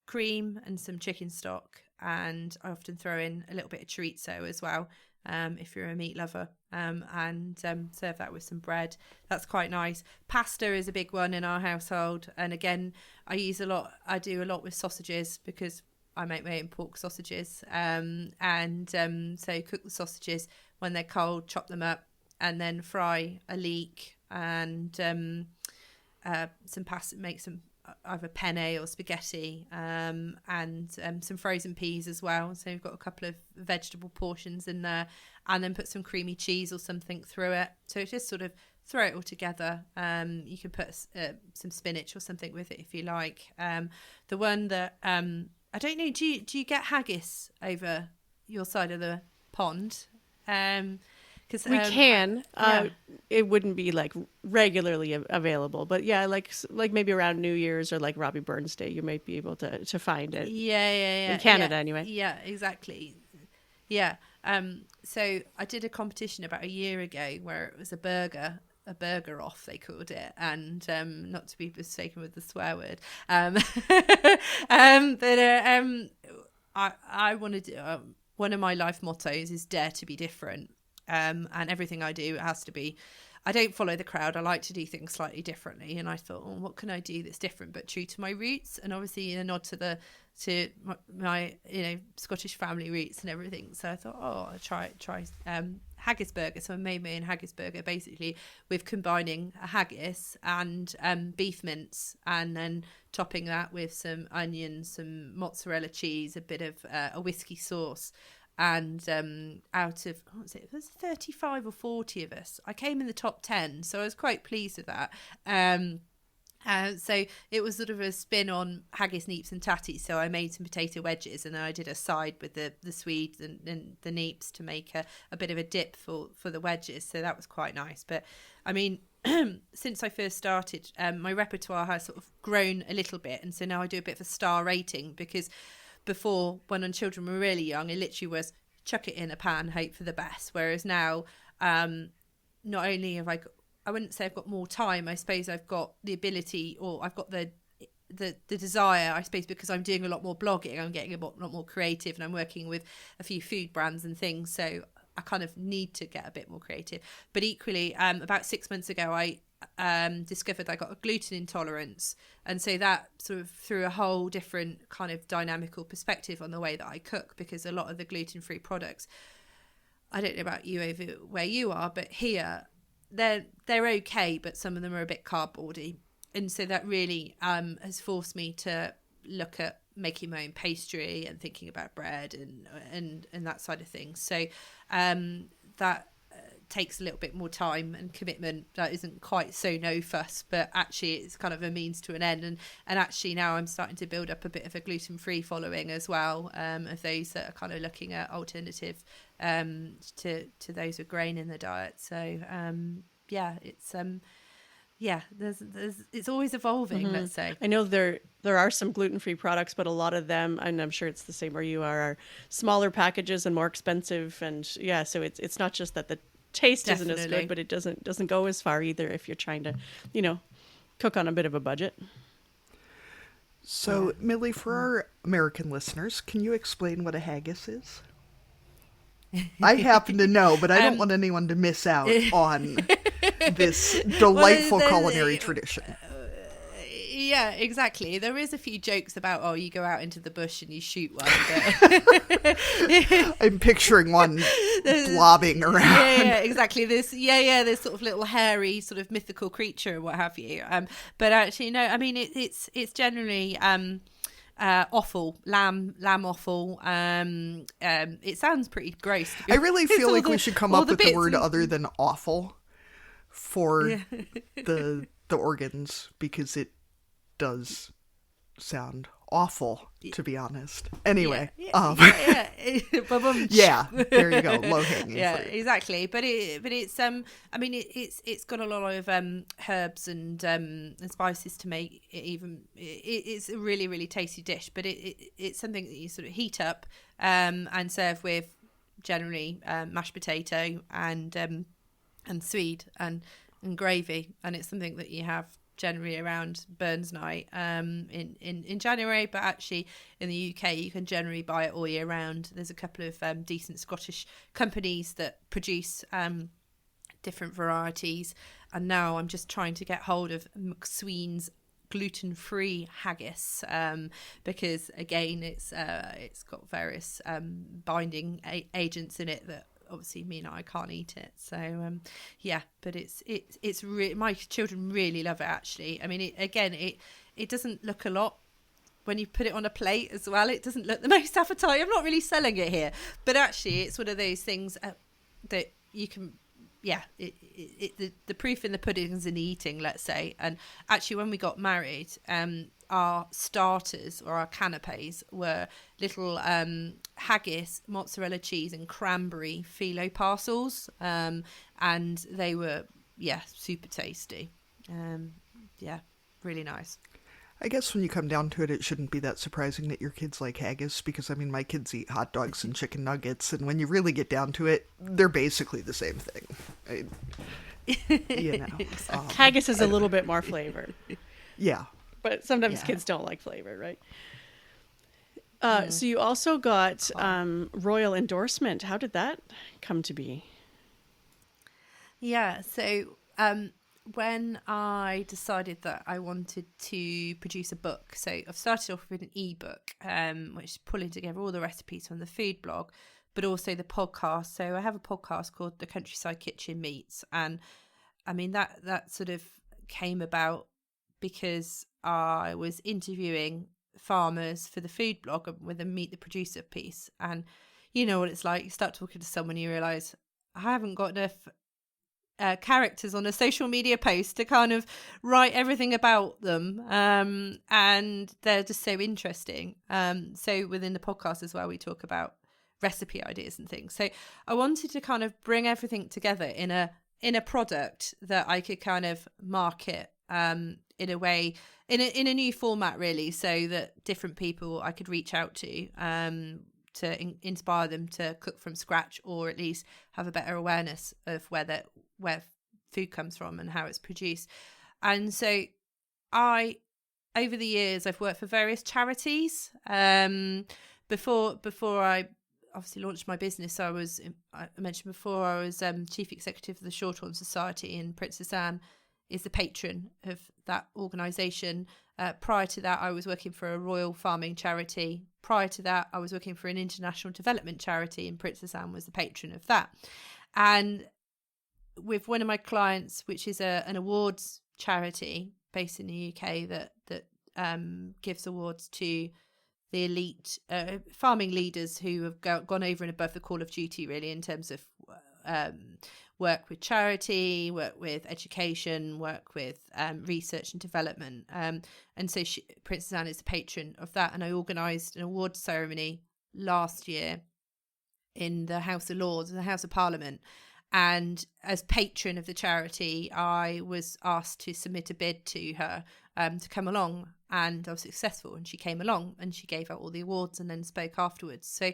cream and some chicken stock, and I often throw in a little bit of chorizo as well, if you're a meat lover, and serve that with some bread. That's quite nice. Pasta is a big one in our household, and again, I do a lot with sausages because I make my own pork sausages, so cook the sausages when they're cold, chop them up, and then fry a leek and some pasta, make some either penne or spaghetti, and some frozen peas as well. So we've got a couple of vegetable portions in there, and then put some creamy cheese or something through it. So just sort of throw it all together. You can put some spinach or something with it if you like. The one that I don't know, do you get haggis over your side of the pond? Cause, we can. It wouldn't be like regularly available, but yeah, like maybe around New Year's or like Robbie Burns Day, you might be able to find it. Yeah. In Canada, anyway. Yeah, exactly. Yeah. So I did a competition about a year ago where it was a burger off, they called it, and not to be mistaken with the swear word. I wanted to, one of my life mottos is dare to be different. And everything I do, it has to be, I don't follow the crowd. I like to do things slightly differently. And I thought, what can I do that's different but true to my roots? And obviously a nod to my Scottish family roots and everything. So I thought, I'll try haggis burger. So I made my own haggis burger, basically with combining a haggis and beef mince, and then topping that with some onions, some mozzarella cheese, a bit of a whiskey sauce. And out of, it was 35 or 40 of us, I came in the top 10, so I was quite pleased with that. So it was sort of a spin on haggis, neeps and tatties. So I made some potato wedges, and then I did a side with the Swedes and the neeps to make a bit of a dip for the wedges. So that was quite nice. But I mean, since I first started, my repertoire has sort of grown a little bit, and so now I do a bit of a star rating, because before, when our children were really young, it literally was chuck it in a pan, hope for the best. Whereas now, not only have I wouldn't say I've got more time, I suppose I've got the ability, or I've got the desire, I suppose, because I'm doing a lot more blogging, I'm getting a lot more creative, and I'm working with a few food brands and things, so I kind of need to get a bit more creative. But equally, about 6 months ago, I discovered I got a gluten intolerance, and so that sort of threw a whole different kind of dynamical perspective on the way that I cook, because a lot of the gluten-free products, I don't know about you over where you are, but here they're okay, but some of them are a bit cardboardy, and so that really has forced me to look at making my own pastry and thinking about bread and that side of things. So that takes a little bit more time and commitment. That isn't quite so no fuss, but actually it's kind of a means to an end, and actually now I'm starting to build up a bit of a gluten-free following as well, of those that are kind of looking at alternative to those with grain in the diet. So it's always evolving. Let's say. I know there are some gluten-free products, but a lot of them, and I'm sure it's the same where you are smaller packages and more expensive, and so it's not just that the taste Definitely. isn't as good, but it doesn't go as far either if you're trying to cook on a bit of a budget. So Milly, for our American listeners, can you explain what a haggis is? I happen to know, but I don't want anyone to miss out on this delightful culinary tradition. Yeah, exactly. There is a few jokes about, oh, you go out into the bush and you shoot one. But I'm picturing one blobbing around. yeah, exactly. This sort of little hairy sort of mythical creature or what have you. But actually, no. I mean, it's generally offal, lamb offal. It sounds pretty gross. I really feel like we should come up with a word other than awful for the organs, because it does sound awful, to be honest. Anyway, yeah, there you go, low hanging yeah, fruit. exactly. But it's I mean, it's got a lot of herbs and spices to make it even. It's a really, really tasty dish, but it's something that you sort of heat up and serve with generally mashed potato and swede and gravy, and it's something that you have generally around Burns Night in January, but actually in the UK you can generally buy it all year round. There's a couple of decent Scottish companies that produce different varieties, and now I'm just trying to get hold of McSween's gluten-free haggis, because again it's got various binding agents in it that obviously mean I can't eat it. So but it's really, my children really love it actually. I mean, it doesn't look a lot when you put it on a plate as well. It doesn't look the most appetizing. I'm not really selling it here, but actually it's one of those things that you can, the proof in the pudding is in the eating, let's say. And actually when we got married, our starters or our canapes were little haggis, mozzarella cheese and cranberry phyllo parcels, and they were super tasty. Really nice. I guess when you come down to it, it shouldn't be that surprising that your kids like haggis, because I mean, my kids eat hot dogs and chicken nuggets, and when you really get down to it, they're basically the same thing. Haggis is a little bit more flavored. Yeah. But sometimes kids don't like flavor, right? So you also got royal endorsement. How did that come to be? Yeah, so when I decided that I wanted to produce a book, so I've started off with an ebook, which is pulling together all the recipes from the food blog, but also the podcast. So I have a podcast called The Countryside Kitchen Meets, and I mean that sort of came about because I was interviewing farmers for the food blog with a Meet the Producer piece, and you know what it's like. You start talking to someone, you realise I haven't got enough characters on a social media post to kind of write everything about them, and they're just so interesting. So within the podcast as well, we talk about recipe ideas and things. So I wanted to kind of bring everything together in a product that I could kind of market in a way, in a new format, really, so that different people I could reach out to inspire them to cook from scratch, or at least have a better awareness of where food comes from and how it's produced. And so over the years, I've worked for various charities. Before I obviously launched my business, I mentioned before, I was chief executive of the Shorthorn Society, and Princess Anne is the patron of that organisation. Prior to that, I was working for a royal farming charity. Prior to that, I was working for an international development charity, and Princess Anne was the patron of that. And with one of my clients, which is an awards charity based in the UK that gives awards to the elite farming leaders who have gone over and above the call of duty, really, in terms of work with charity, work with education, work with research and development. And so Princess Anne is the patron of that. And I organised an awards ceremony last year in the House of Lords, the House of Parliament. And as patron of the charity, I was asked to submit a bid to her to come along, and I was successful, and she came along and she gave out all the awards and then spoke afterwards. So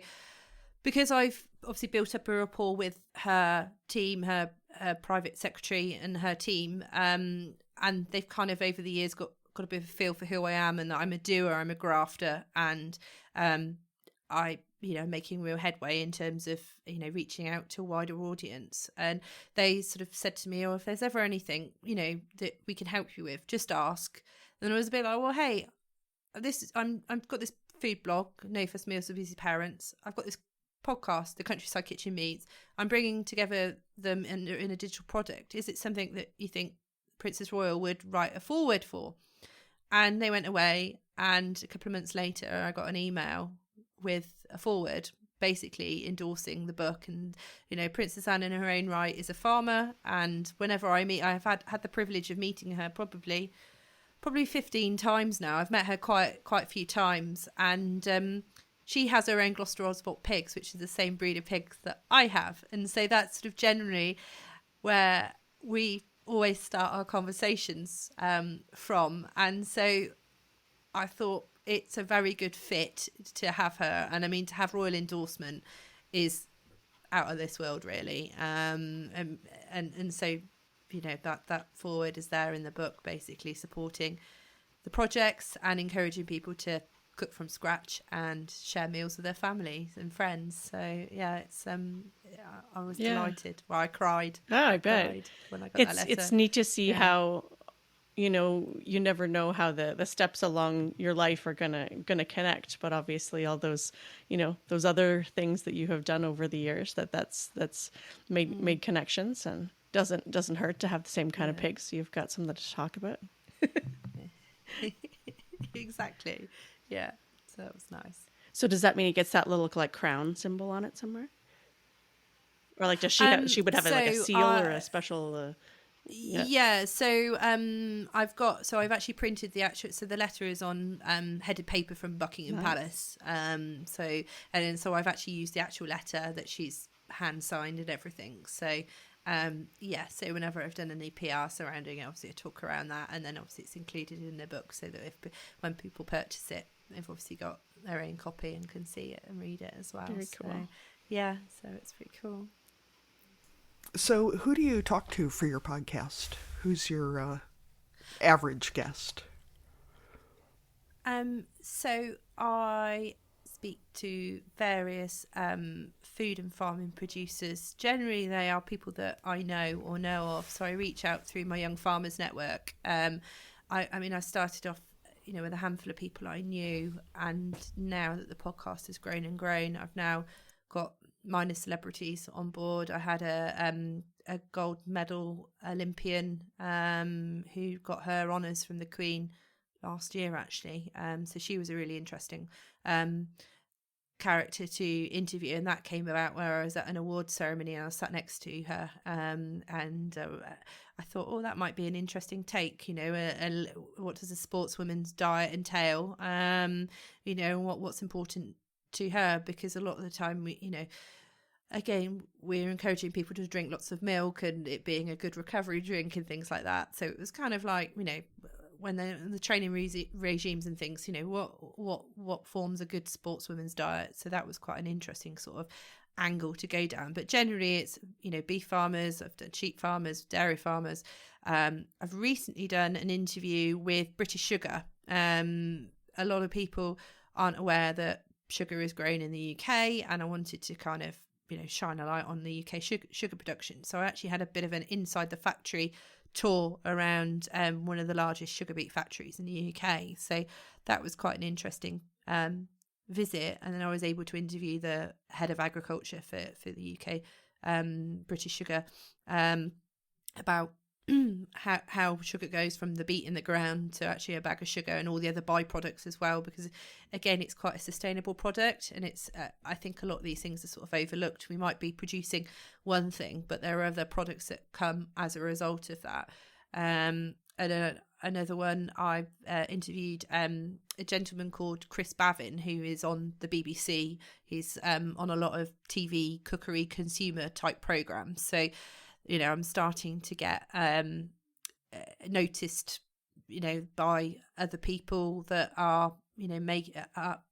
because I've obviously built up a rapport with her team, her private secretary and her team, and they've kind of over the years got a bit of a feel for who I am, and that I'm a doer, I'm a grafter, and I making real headway in terms of, reaching out to a wider audience. And they sort of said to me, oh, if there's ever anything, that we can help you with, just ask. And I was a bit like, well, hey, I've got this food blog, No First Meals for Busy Parents. I've got this podcast, The Countryside Kitchen Meets. I'm bringing together them in a digital product. Is it something that you think Princess Royal would write a foreword for? And they went away, and a couple of months later I got an email with a foreword basically endorsing the book. And Princess Anne in her own right is a farmer, and whenever I meet, I've had the privilege of meeting her probably 15 times now. I've met her quite a few times, and she has her own Gloucester Old Spot pigs, which is the same breed of pigs that I have. And so that's sort of generally where we always start our conversations from. And so I thought it's a very good fit to have her. And I mean, to have royal endorsement is out of this world, really. And so, that forward is there in the book, basically supporting the projects and encouraging people to cook from scratch and share meals with their families and friends. So yeah, it's I was delighted. Well, I cried. Oh, I bet. When I got that letter. It's neat to see how, you never know how the steps along your life are gonna connect, but obviously all those, those other things that you have done over the years, that's made connections, and doesn't hurt to have the same kind of pigs, so you've got something to talk about. Exactly. Yeah, so that was nice. So does that mean it gets that little like crown symbol on it somewhere, or like does she she would have like a seal or a special? So I've actually printed the actual. So the letter is on headed paper from Buckingham Palace. So I've actually used the actual letter that she's hand signed and everything. So so whenever I've done any PR surrounding it, obviously I talk around that, and then obviously it's included in the book, so that when people purchase it, they've obviously got their own copy and can see it and read it as well. Very cool. So it's pretty cool. So who do you talk to for your podcast? Who's your average guest? So I speak to various food and farming producers. Generally, they are people that I know or know of. So I reach out through my Young Farmers Network. I started off, with a handful of people I knew, and now that the podcast has grown and grown, I've now got minor celebrities on board. I had a gold medal Olympian who got her honours from the Queen last year, actually. So she was a really interesting character to interview, and that came about where I was at an awards ceremony and I was sat next to her, and I thought, oh, that might be an interesting take. What does a sportswoman's diet entail? What's important to her, because a lot of the time we're encouraging people to drink lots of milk and it being a good recovery drink and things like that. So it was kind of like, when the training regimes and things, what forms a good sportswoman's diet. So that was quite an interesting sort of angle to go down. But generally it's, beef farmers, I've done sheep farmers, dairy farmers. I've recently done an interview with British Sugar. A lot of people aren't aware that sugar is grown in the UK, and I wanted to kind of, shine a light on the UK sugar production. So I actually had a bit of an inside the factory tour around one of the largest sugar beet factories in the UK. So that was quite an interesting visit. And then I was able to interview the head of agriculture for the UK British Sugar about how sugar goes from the beet in the ground to actually a bag of sugar and all the other byproducts as well, because again it's quite a sustainable product, and it's I think a lot of these things are sort of overlooked. We might be producing one thing, but there are other products that come as a result of that. And another one, I interviewed a gentleman called Chris Bavin, who is on the BBC. He's on a lot of TV cookery consumer type programs. So I'm starting to get noticed, by other people that are,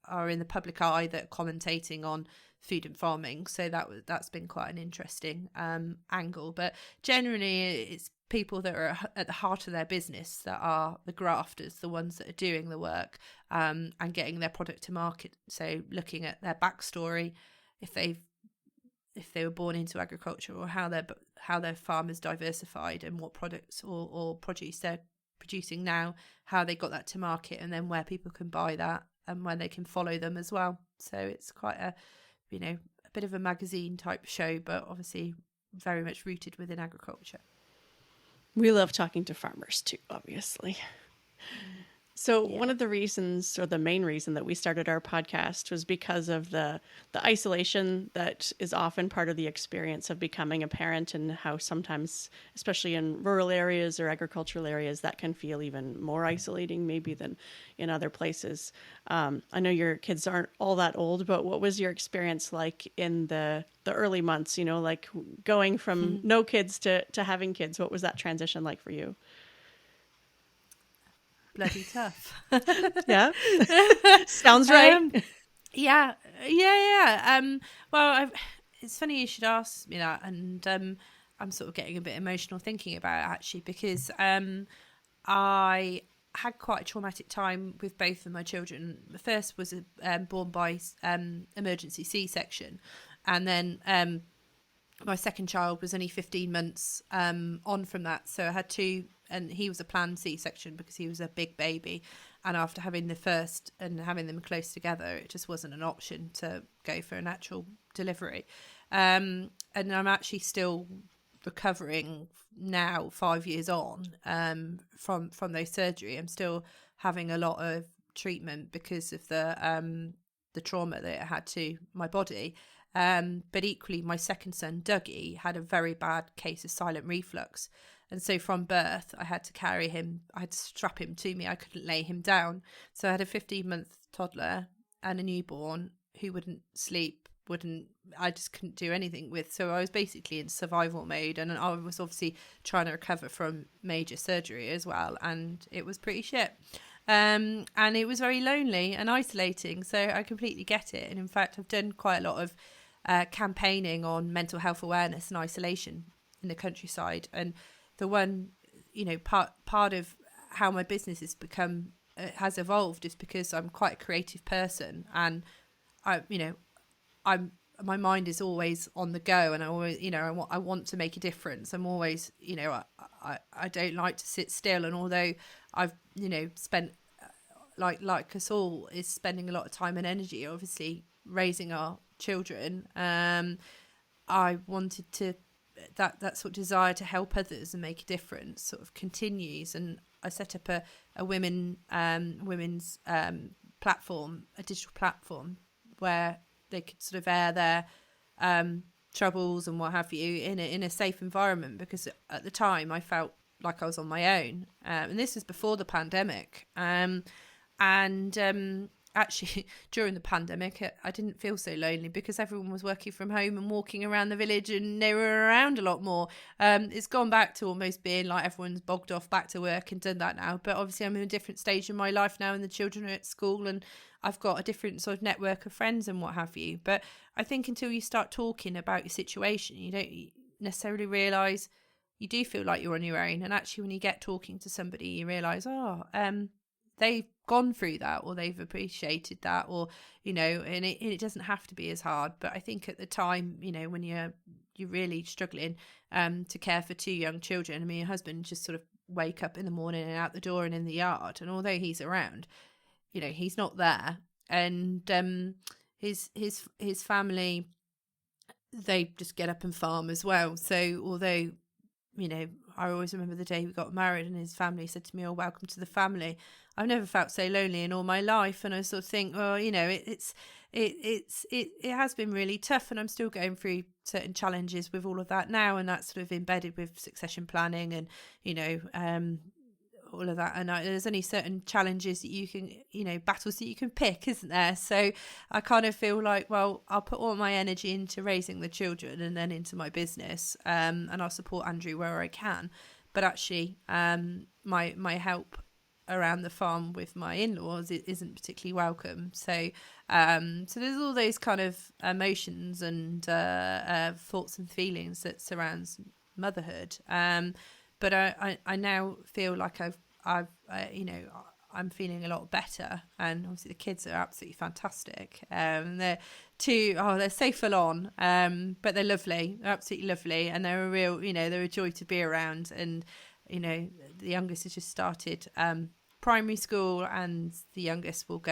are in the public eye, that are commentating on food and farming. So that's been quite an interesting angle. But generally, it's people that are at the heart of their business, that are the grafters, the ones that are doing the work, and getting their product to market. So looking at their backstory, if they were born into agriculture, or how their farm is diversified, and what products or produce they're producing now, how they got that to market, and then where people can buy that and where they can follow them as well. So it's quite a bit of a magazine type show, but obviously very much rooted within agriculture. We love talking to farmers too, obviously. So one of the reasons, or the main reason, that we started our podcast was because of the isolation that is often part of the experience of becoming a parent, and how sometimes, especially in rural areas or agricultural areas, that can feel even more isolating maybe than in other places. I know your kids aren't all that old, but what was your experience like in the early months, like going from no kids to having kids? What was that transition like for you? Bloody tough. Yeah. Sounds right. Yeah. Well, it's funny you should ask me that, and I'm sort of getting a bit emotional thinking about it, actually, because I had quite a traumatic time with both of my children. The first was born by emergency C-section, and then my second child was only 15 months on from that. So I had two, and he was a planned C-section because he was a big baby. And after having the first and having them close together, it just wasn't an option to go for a natural delivery. And I'm actually still recovering now, 5 years on, from those surgery. I'm still having a lot of treatment because of the trauma that it had to my body. But equally, my second son, Dougie, had a very bad case of silent reflux. And so from birth, I had to carry him. I had to strap him to me. I couldn't lay him down. So I had a 15-month toddler and a newborn who wouldn't sleep, I just couldn't do anything with. So I was basically in survival mode. And I was obviously trying to recover from major surgery as well. And it was pretty shit. And it was very lonely and isolating. So I completely get it. And in fact, I've done quite a lot of campaigning on mental health awareness and isolation in the countryside. And the one, part of how my business has evolved is because I'm quite a creative person, and my mind is always on the go, and I always, I want to make a difference. I'm always, I don't like to sit still. And although I've, spent like us all is spending a lot of time and energy, obviously raising our children, I wanted to, that sort of desire to help others and make a difference sort of continues. And I set up a women's platform, a digital platform, where they could sort of air their troubles and what have you in a safe environment, because at the time I felt like I was on my own, and this was before the pandemic. Actually, during the pandemic, I didn't feel so lonely because everyone was working from home and walking around the village, and they were around a lot more. It's gone back to almost being like everyone's bogged off back to work and done that now. But obviously I'm in a different stage in my life now, and the children are at school, and I've got a different sort of network of friends and what have you. But I think until you start talking about your situation, you don't necessarily realise you do feel like you're on your own. And actually, when you get talking to somebody, you realise, they've gone through that, or they've appreciated that, or and it doesn't have to be as hard. But I think at the time, when you're really struggling to care for two young children, I mean, your husband just sort of wake up in the morning and out the door and in the yard, and although he's around, he's not there. And his family, they just get up and farm as well. So although I always remember the day we got married and his family said to me, "Oh, welcome to the family." I've never felt so lonely in all my life. And I sort of think, well, it has been really tough, and I'm still going through certain challenges with all of that now. And that's sort of embedded with succession planning and, all of that. And there's only certain challenges that you can, battles that you can pick, isn't there? So I kind of feel like, well, I'll put all my energy into raising the children and then into my business, and I'll support Andrew where I can. But actually, my help around the farm with my in-laws isn't particularly welcome. So there's all those kind of emotions and thoughts and feelings that surrounds motherhood. but I now feel like I've I'm feeling a lot better, and obviously the kids are absolutely fantastic. They're so full on, but they're lovely. They're absolutely lovely, and they're a real, they're a joy to be around. And the youngest has just started primary school, and the youngest will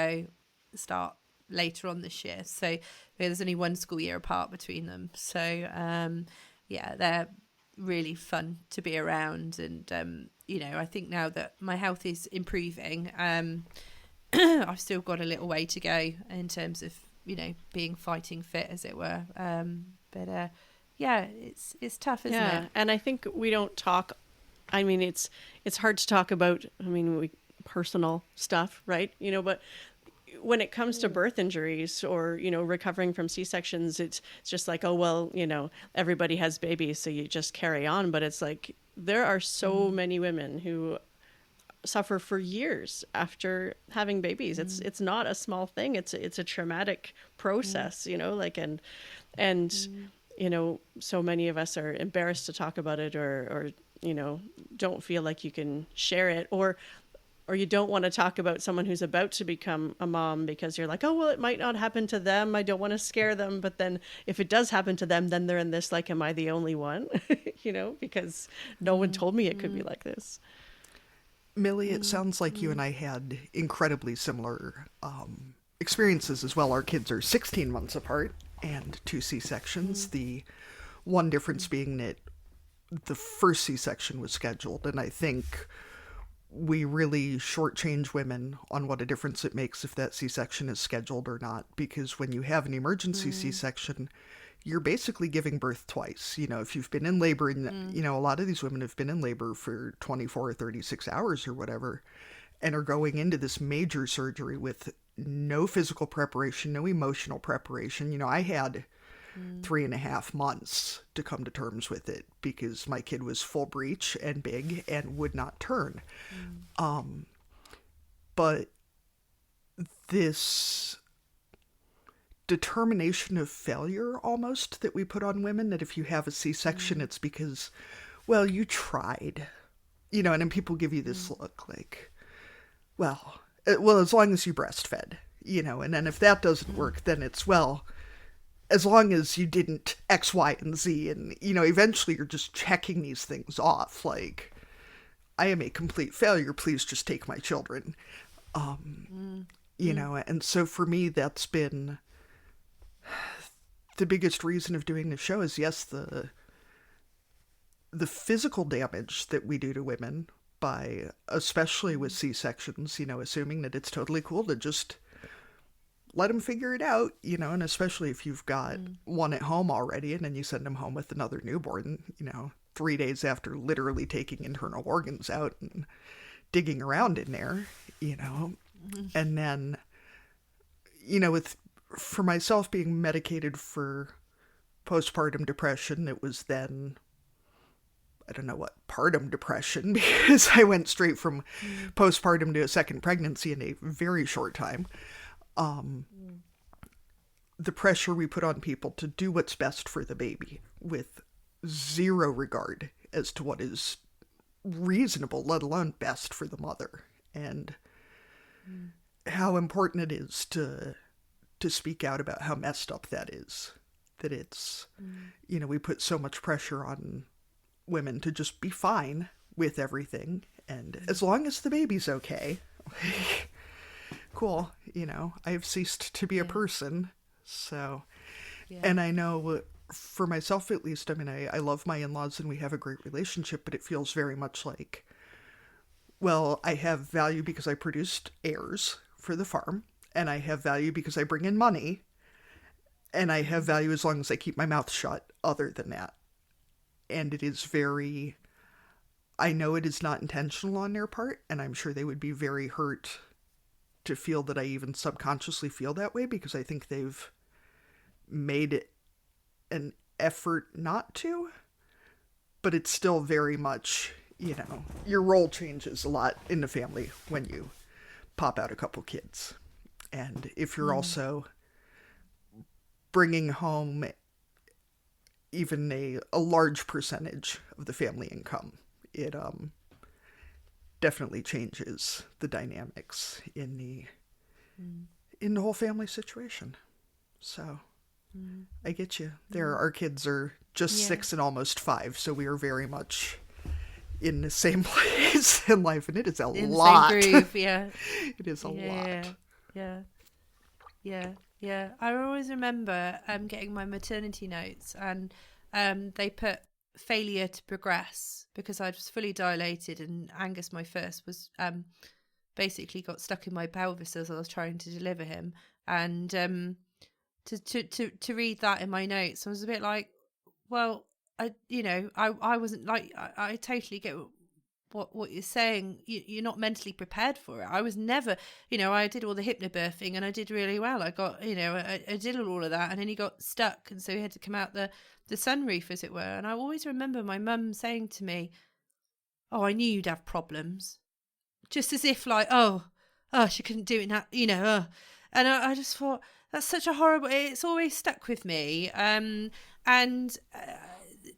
start later on this year. So there's only one school year apart between them. So they're really fun to be around. And I think now that my health is improving, I've still got a little way to go in terms of being fighting fit, as it were. But it's tough, isn't it? And I think we don't talk. I mean, it's hard to talk about. I mean, personal stuff, right? But when it comes to birth injuries or, recovering from C-sections, it's just like, oh, well, everybody has babies, so you just carry on. But it's like, there are so many women who suffer for years after having babies. It's not a small thing. It's a traumatic process, so many of us are embarrassed to talk about it or don't feel like you can share it, or you don't want to talk about someone who's about to become a mom because you're like, oh, well, it might not happen to them. I don't want to scare them. But then if it does happen to them, then they're in this, like, am I the only one? Because no one told me it could be like this. Milly, it sounds like you and I had incredibly similar experiences as well. Our kids are 16 months apart and 2 C-sections. The one difference being that the first C-section was scheduled, and I think we really shortchange women on what a difference it makes if that C-section is scheduled or not, because when you have an emergency C-section, you're basically giving birth twice. If you've been in labor, and a lot of these women have been in labor for 24 or 36 hours or whatever, and are going into this major surgery with no physical preparation, no emotional preparation. I had 3.5 months to come to terms with it because my kid was full breech and big and would not turn. But this determination of failure almost that we put on women, that if you have a C-section, it's because, well, you tried, and then people give you this look like, well, as long as you breastfed, and then if that doesn't work, then it's, well, as long as you didn't X, Y, and Z. And, eventually you're just checking these things off. Like, I am a complete failure. Please just take my children. And so for me, that's been the biggest reason of doing the show is, yes, the physical damage that we do to women by, especially with C-sections, assuming that it's totally cool to just let them figure it out, and especially if you've got one at home already and then you send them home with another newborn, 3 days after literally taking internal organs out and digging around in there, and then, for myself being medicated for postpartum depression, it was then, I don't know what, partum depression, because I went straight from postpartum to a second pregnancy in a very short time. The pressure we put on people to do what's best for the baby with zero regard as to what is reasonable, let alone best for the mother, and how important it is to speak out about how messed up that is. That it's, we put so much pressure on women to just be fine with everything, and as long as the baby's okay, cool, I have ceased to be a person. So, and I know for myself at least, I mean, I love my in-laws and we have a great relationship, but it feels very much like, well, I have value because I produced heirs for the farm, and I have value because I bring in money, and I have value as long as I keep my mouth shut other than that. And it is very, I know it is not intentional on their part, and I'm sure they would be very hurt to feel that I even subconsciously feel that way, because I think they've made an effort not to, but it's still very much, your role changes a lot in the family when you pop out a couple kids. And if you're also bringing home even a large percentage of the family income, it definitely changes the dynamics in the whole family situation. So I get you. Our kids are just 6 and almost 5, so we are very much in the same place in life, and it is a lot. In the same groove, yeah. It is a lot. Yeah. I always remember getting my maternity notes, and they put failure to progress because I was fully dilated, and Angus, my first, was basically got stuck in my pelvis as I was trying to deliver him. And to read that in my notes, I was a bit like, well, I wasn't like, I totally get what you're saying. You're not mentally prepared for it. I was never, I did all the hypnobirthing and I did really well. I got, I did all of that, and then he got stuck, and so he had to come out the sunroof, as it were. And I always remember my mum saying to me, "Oh, I knew you'd have problems," just as if like, oh, she couldn't do it now, And I just thought, that's such a horrible. It's always stuck with me. And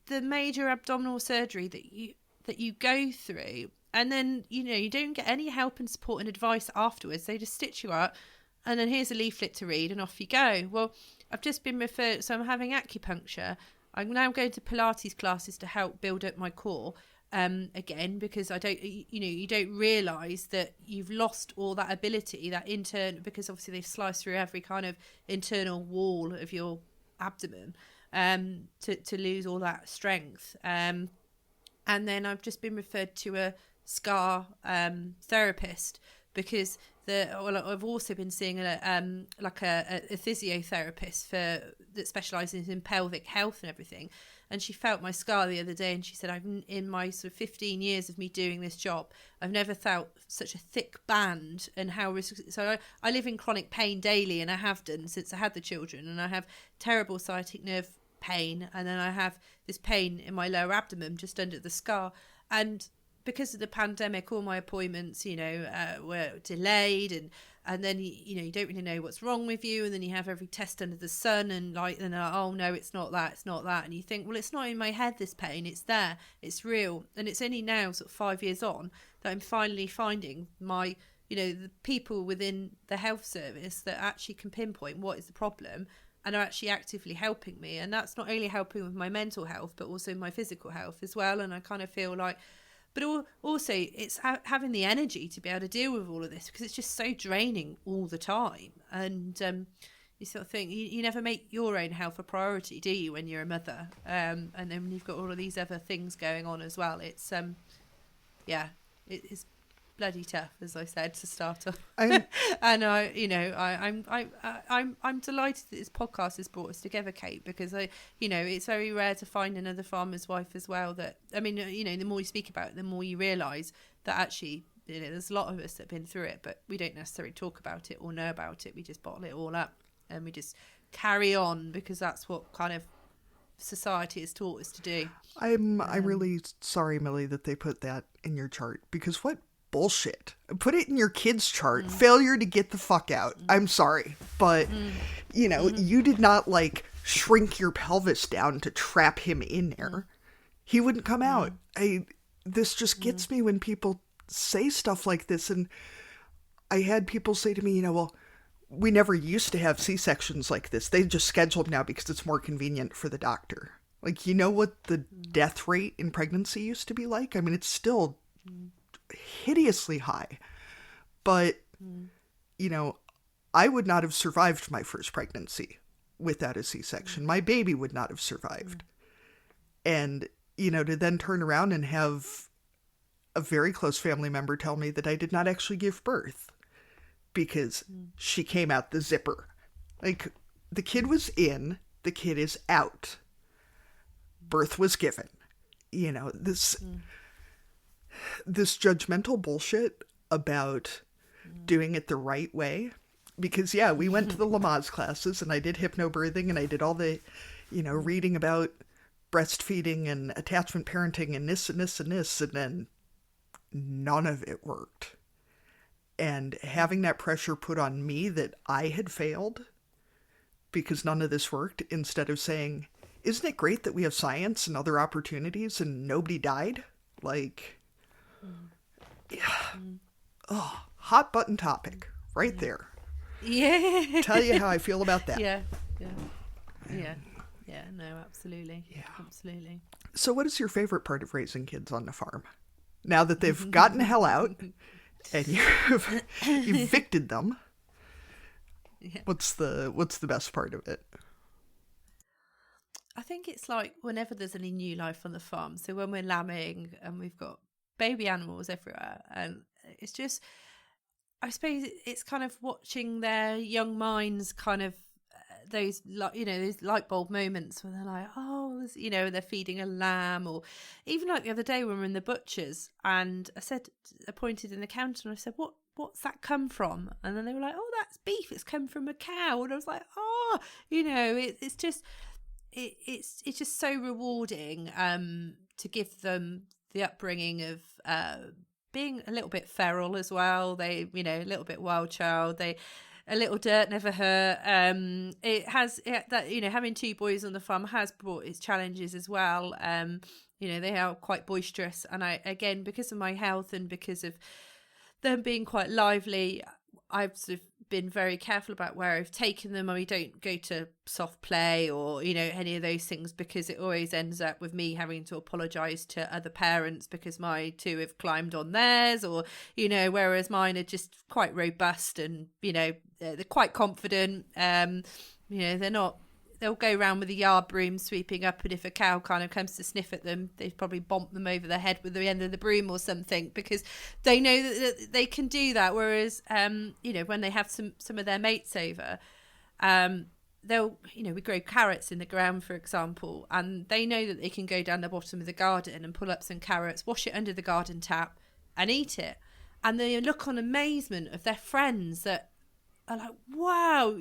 the major abdominal surgery that you go through, and then you don't get any help and support and advice afterwards. They just stitch you up, and then here's a leaflet to read, and off you go. Well, I've just been referred, so I'm having acupuncture. I'm now going to Pilates classes to help build up my core again, because I don't, you don't realise that you've lost all that ability, that because obviously they've sliced through every kind of internal wall of your abdomen to lose all that strength. And then I've just been referred to a scar therapist, because I've also been seeing a physiotherapist that specialises in pelvic health and everything. And she felt my scar the other day, and she said, in my sort of 15 years of me doing this job, I've never felt such a thick band, and so I live in chronic pain daily, and I have done since I had the children, and I have terrible sciatic nerve pain, and then I have this pain in my lower abdomen just under the scar. And because of the pandemic, all my appointments, were delayed, and then you don't really know what's wrong with you, and then you have every test under the sun, and oh no, it's not that, and you think, well, it's not in my head, this pain, it's there, it's real. And it's only now, sort of 5 years on, that I'm finally finding my the people within the health service that actually can pinpoint what is the problem and are actually actively helping me. And that's not only helping with my mental health, but also my physical health as well. And I kind of feel like, but also it's having the energy to be able to deal with all of this, because it's just so draining all the time. And you sort of think you never make your own health a priority, do you, when you're a mother? And then you've got all of these other things going on as well. It's it's bloody tough, as I said, to start off. And I'm delighted that this podcast has brought us together, Kate, because it's very rare to find another farmer's wife as well. That, I mean, the more you speak about it, the more you realise that actually there's a lot of us that have been through it, but we don't necessarily talk about it or know about it. We just bottle it all up and we just carry on, because that's what kind of society has taught us to do. I'm really sorry, Milly, that they put that in your chart, because what bullshit. Put it in your kid's chart. Failure to get the fuck out. I'm sorry, but you did not shrink your pelvis down to trap him in there. He wouldn't come out. This just gets me when people say stuff like this. And I had people say to me, well, we never used to have C-sections like this. They just schedule them now because it's more convenient for the doctor. What the death rate in pregnancy used to be like? I mean, it's still hideously high, but I would not have survived my first pregnancy without a C-section. My baby would not have survived. And to then turn around and have a very close family member tell me that I did not actually give birth because she came out the zipper. The kid was in, the kid is out. Birth was given. This judgmental bullshit about doing it the right way. Because, we went to the Lamaze classes, and I did hypnobirthing, and I did all the, reading about breastfeeding and attachment parenting and this and this and this, and then none of it worked. And having that pressure put on me that I had failed because none of this worked, instead of saying, isn't it great that we have science and other opportunities and nobody died? Like, yeah. Oh, hot button topic right there. Yeah. Tell you how I feel about that. Yeah. No, absolutely. Yeah. Absolutely. So what is your favorite part of raising kids on the farm? Now that they've gotten the hell out and you've evicted them, what's the best part of it? I think it's like whenever there's any new life on the farm. So when we're lambing and we've got baby animals everywhere, and it's just, I suppose it's kind of watching their young minds kind of those light bulb moments where they're like, oh, they're feeding a lamb, or even like the other day when we were in the butcher's and I pointed in the counter and I said, what's that come from? And then they were like, oh, that's beef, it's come from a cow. And I was like, oh, it's just it's just so rewarding to give them the upbringing of being a little bit feral as well. They, a little bit wild child. They, a little dirt never hurt. Having two boys on the farm has brought its challenges as well. They are quite boisterous, and because of my health and because of them being quite lively, I've sort of been very careful about where I've taken them, and we don't go to soft play or any of those things, because it always ends up with me having to apologise to other parents because my two have climbed on theirs, or whereas mine are just quite robust and they're quite confident. They're not. They'll go around with a yard broom sweeping up, and if a cow kind of comes to sniff at them, they'd probably bump them over the head with the end of the broom or something, because they know that they can do that. Whereas, when they have some of their mates over, they'll, we grow carrots in the ground, for example, and they know that they can go down the bottom of the garden and pull up some carrots, wash it under the garden tap and eat it. And the look on amazement of their friends that are like, wow,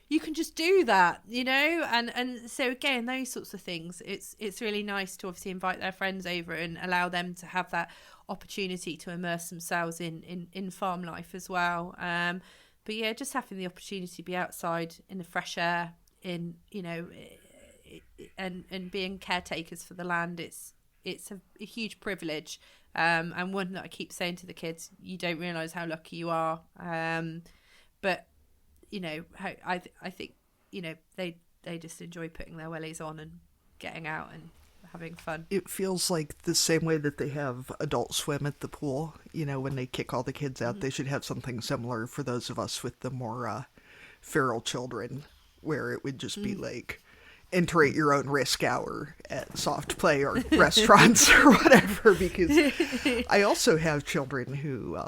you can just do that, and so again, those sorts of things, it's really nice to obviously invite their friends over and allow them to have that opportunity to immerse themselves in farm life as well. But yeah, just having the opportunity to be outside in the fresh air, and being caretakers for the land, it's a huge privilege, and one that I keep saying to the kids, you don't realise how lucky you are. But I think they just enjoy putting their wellies on and getting out and having fun. It feels like the same way that they have adult swim at the pool, when they kick all the kids out, they should have something similar for those of us with the more feral children, where it would just be like, enter at your own risk hour at soft play or restaurants or whatever, because I also have children who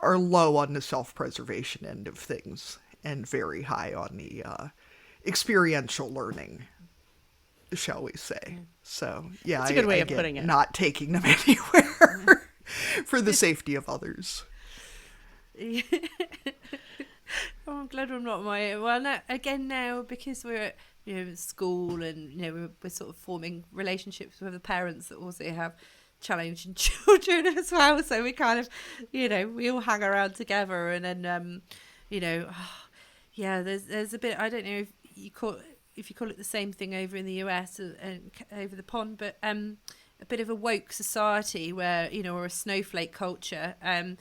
are low on the self-preservation end of things and very high on the experiential learning, shall we say. So, yeah, that's a good way of putting it. Not taking them anywhere for the safety of others. I'm glad I'm not now, because we're at school, and we're sort of forming relationships with the parents that also have challenging children as well, so we kind of we all hang around together, and then there's a bit, I don't know if you call it the same thing over in the US and over the pond, but a bit of a woke society where or a snowflake culture, and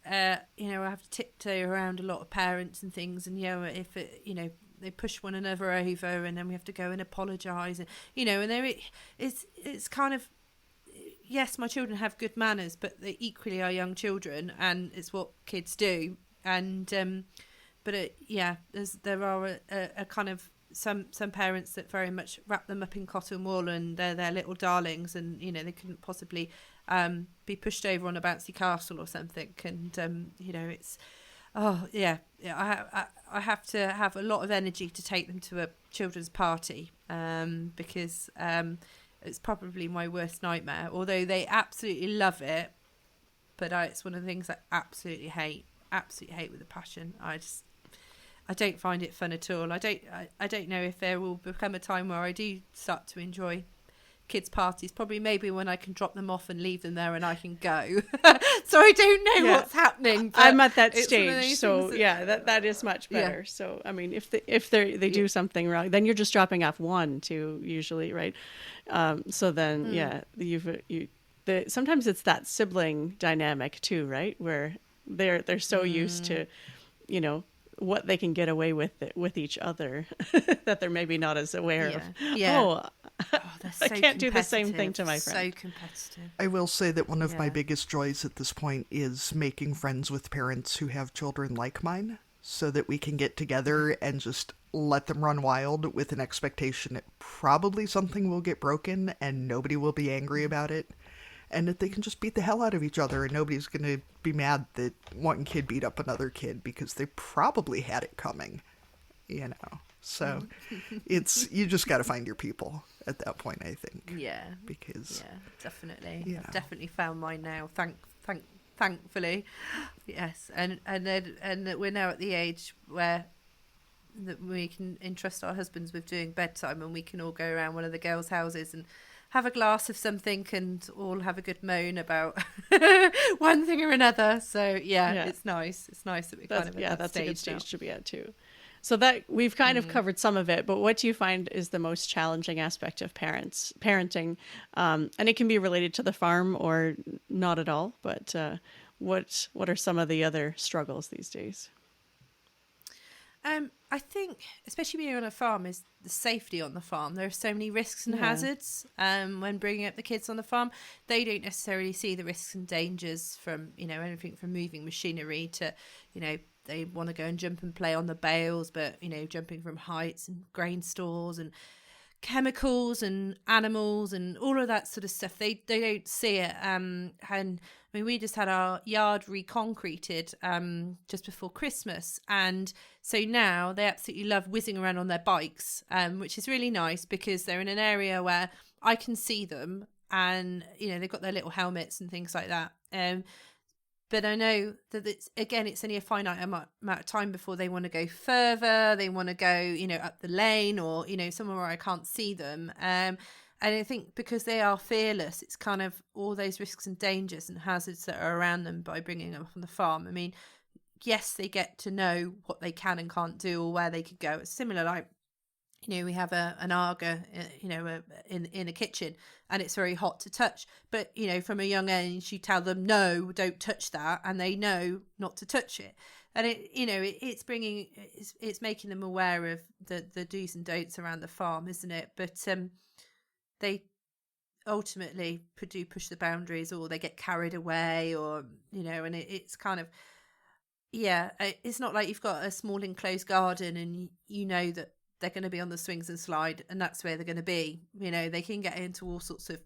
I have to tiptoe around a lot of parents and things, and if it, they push one another over, and then we have to go and apologise, and and there it's kind of, yes, my children have good manners, but they equally are young children, and it's what kids do. And there are a kind of some parents that very much wrap them up in cotton wool, and they're their little darlings, and they couldn't possibly be pushed over on a bouncy castle or something. And it's I have to have a lot of energy to take them to a children's party, because it's probably my worst nightmare, although they absolutely love it. But it's one of the things I absolutely hate with a passion. I don't find it fun at all. I don't know if there will become a time where I do start to enjoy kids' parties. Probably maybe when I can drop them off and leave them there and I can go. so I don't know Yeah. what's happening. But I'm at that it's one of stage, those so things that is much Yeah. better. So I mean, if they do something wrong, then you're just dropping off 1, 2 usually, right? So then sometimes it's that sibling dynamic too, right? Where they're so used to, you know, what they can get away with each other that they're maybe not as aware of. Yeah. Oh, They're I so can't do the same thing to my friend. So competitive. I will say that one of my Yeah. biggest joys at this point is making friends with parents who have children like mine so that we can get together and just let them run wild with an expectation that probably something will get broken and nobody will be angry about it. And that they can just beat the hell out of each other and nobody's going to be mad that one kid beat up another kid because they probably had it coming, you know. So you just got to find your people at that point, I think. Yeah. Because Yeah, definitely. Yeah. I've definitely found mine now. Thankfully, yes. And that we're now at the age where that we can entrust our husbands with doing bedtime, and we can all go around one of the girls' houses and have a glass of something and all have a good moan about one thing or another. So yeah, it's nice. It's nice that we're kind of at that that's stage a good stage now. to be at too. So that we've kind of covered some of it, but what do you find is the most challenging aspect of parenting? And it can be related to the farm or not at all. But what are some of the other struggles these days? I think, especially being on a farm, is the safety on the farm. There are so many risks and Yeah. hazards when bringing up the kids on the farm. They don't necessarily see the risks and dangers from, anything from moving machinery to, they want to go and jump and play on the bales, but, jumping from heights and grain stores and chemicals and animals and all of that sort of stuff. They don't see it. And I mean, we just had our yard reconcreted just before Christmas, and so now they absolutely love whizzing around on their bikes, which is really nice because they're in an area where I can see them, and they've got their little helmets and things like that. But I know that it's only a finite amount of time before they want to go further. They want to go, up the lane or, somewhere where I can't see them. And I think because they are fearless, it's kind of all those risks and dangers and hazards that are around them by bringing them up on the farm. I mean, yes, they get to know what they can and can't do or where they could go. It's similar, like, we have an Aga, in a kitchen, and it's very hot to touch. But, from a young age, you tell them, no, don't touch that. And they know not to touch it. And it's making them aware of the do's and don'ts around the farm, isn't it? But they ultimately do push the boundaries, or they get carried away, or, and it's kind of, it's not like you've got a small enclosed garden and you know that they're going to be on the swings and slide and that's where they're going to be. They can get into all sorts of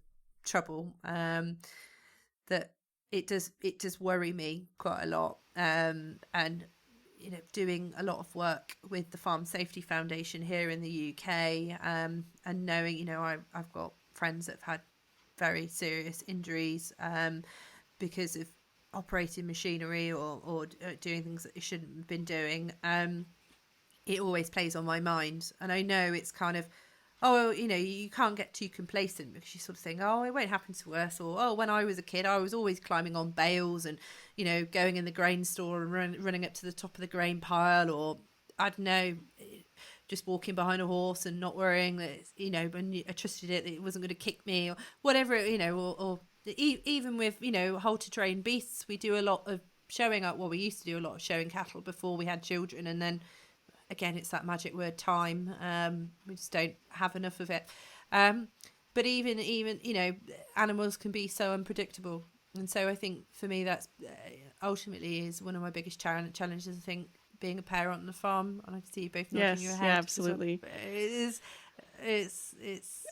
trouble. That it does worry me quite a lot. And doing a lot of work with the Farm Safety Foundation here in the UK, and knowing, I've got friends that have had very serious injuries because of operating machinery or doing things that they shouldn't have been doing. It always plays on my mind. And I know it's kind of, you can't get too complacent because you sort of think, oh, it won't happen to us. Or, oh, when I was a kid, I was always climbing on bales and, going in the grain store and running up to the top of the grain pile. Or, I don't know, just walking behind a horse and not worrying that, when I trusted it wasn't going to kick me or whatever, or even with, halter trained beasts, we do a lot of showing up. Well, we used to do a lot of showing cattle before we had children, and then again, it's that magic word, time. We just don't have enough of it. But even animals can be so unpredictable, and so I think for me that's ultimately is one of my biggest challenges. I think being a parent on the farm, and I can see you both nodding your head. Yeah, absolutely. It's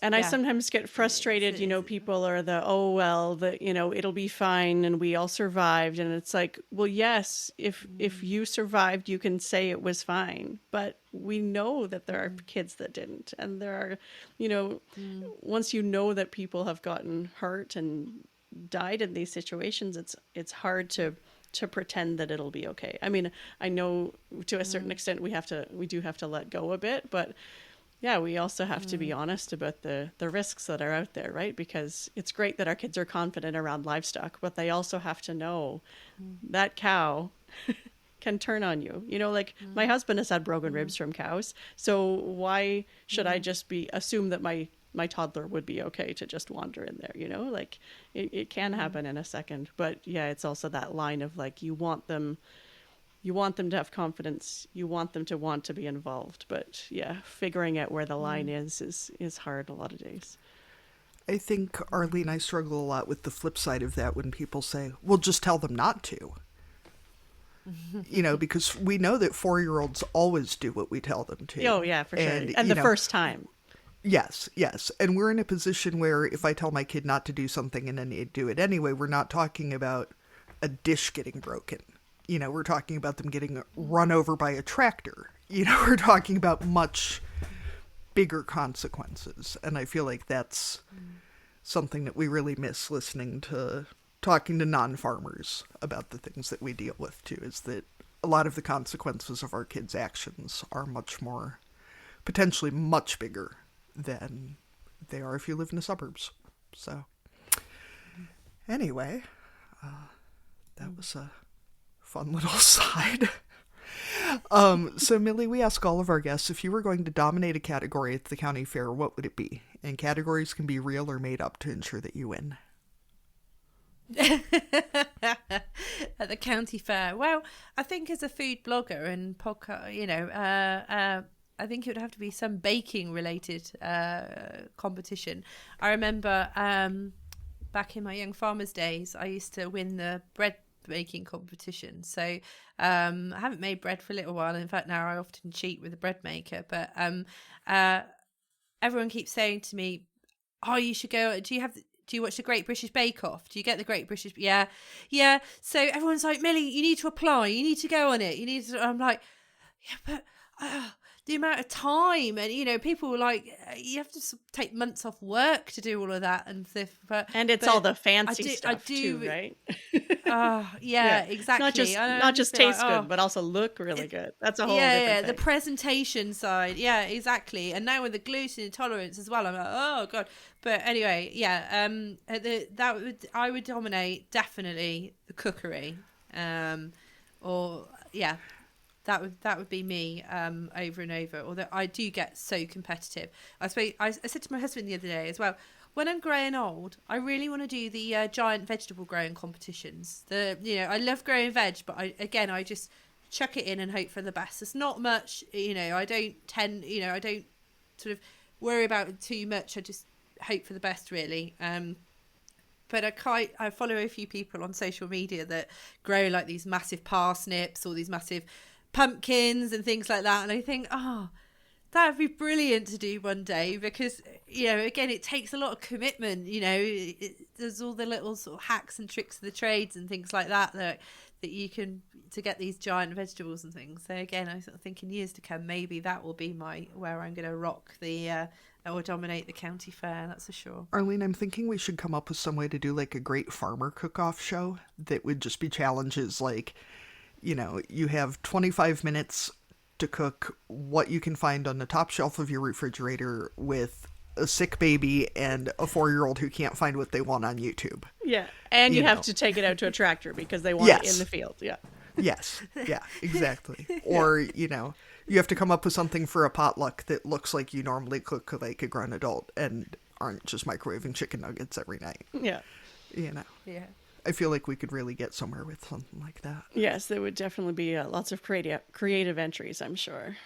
and I sometimes get frustrated, people are it'll be fine and we all survived, and it's like, well, yes, if you survived, you can say it was fine, but we know that there are kids that didn't, and there are, once you know that people have gotten hurt and died in these situations, it's hard to pretend that it'll be okay. I mean, I know to a certain extent we do have to let go a bit, but Yeah, we also have to be honest about the risks that are out there, right? Because it's great that our kids are confident around livestock, but they also have to know that cow can turn on you. You know, like my husband has had broken ribs from cows. So why should I just assume that my toddler would be okay to just wander in there, you know? Like it can happen in a second. But yeah, it's also that line of like you want them to have confidence. You want them to want to be involved. But yeah, figuring out where the line is hard a lot of days. I think, Arlene, I struggle a lot with the flip side of that when people say, well, just tell them not to. You know, because we know that 4-year-olds always do what we tell them to. Oh, yeah, for sure. And you the know, first time. Yes. And we're in a position where if I tell my kid not to do something and then they do it anyway, we're not talking about a dish getting broken. You know, we're talking about them getting run over by a tractor. You know, we're talking about much bigger consequences. And I feel like that's something that we really miss talking to non-farmers about the things that we deal with too, is that a lot of the consequences of our kids' actions are potentially much bigger than they are if you live in the suburbs. So anyway, that was a fun little side. So Milly, we ask all of our guests, if you were going to dominate a category at the county fair, what would it be? And categories can be real or made up to ensure that you win. At the county fair, well, I think as a food blogger and podcast, you know, I think it would have to be some baking related competition. I remember back in my young farmers days, I used to win the bread baking competition. So I haven't made bread for a little while. In fact, now I often cheat with a bread maker. But everyone keeps saying to me, "Oh, you should go. Do you watch the Great British Bake Off? Do you get the Great British?" Yeah. So everyone's like, "Milly, you need to apply. You need to go on it. You need to." I'm like, "Yeah, but the amount of time and, you know, people like, you have to take months off work to do all of that and stuff." And it's all the fancy stuff too, right? Yeah, exactly. Not just taste good, but also look really good. That's a whole different thing. The presentation side. Yeah, exactly. And now with the gluten intolerance as well, I'm like, oh God. But anyway, yeah, I would dominate definitely the cookery. That would be me over and over. Although I do get so competitive. I said to my husband the other day as well, when I'm growing old, I really want to do the giant vegetable growing competitions. I love growing veg, but I just chuck it in and hope for the best. It's not much, you know. I don't sort of worry about it too much. I just hope for the best, really. But I follow a few people on social media that grow like these massive parsnips or these massive pumpkins and things like that, and I think, that would be brilliant to do one day, because, you know, again, it takes a lot of commitment. You know, there's all the little sort of hacks and tricks of the trades and things like that you can to get these giant vegetables and things. So again, I sort of think in years to come, maybe that will be where I'm going to rock or dominate the county fair. That's for sure. Arlene, I'm thinking we should come up with some way to do like a great farmer cook-off show that would just be challenges like, you know, you have 25 minutes to cook what you can find on the top shelf of your refrigerator with a sick baby and a 4-year-old who can't find what they want on YouTube. Yeah. And you have to take it out to a tractor because they want it in the field. Yeah. Yes. Yeah, exactly. Or, you know, you have to come up with something for a potluck that looks like you normally cook like a grown adult and aren't just microwaving chicken nuggets every night. Yeah. You know. Yeah. I feel like we could really get somewhere with something like that. Yes, there would definitely be lots of creative entries, I'm sure.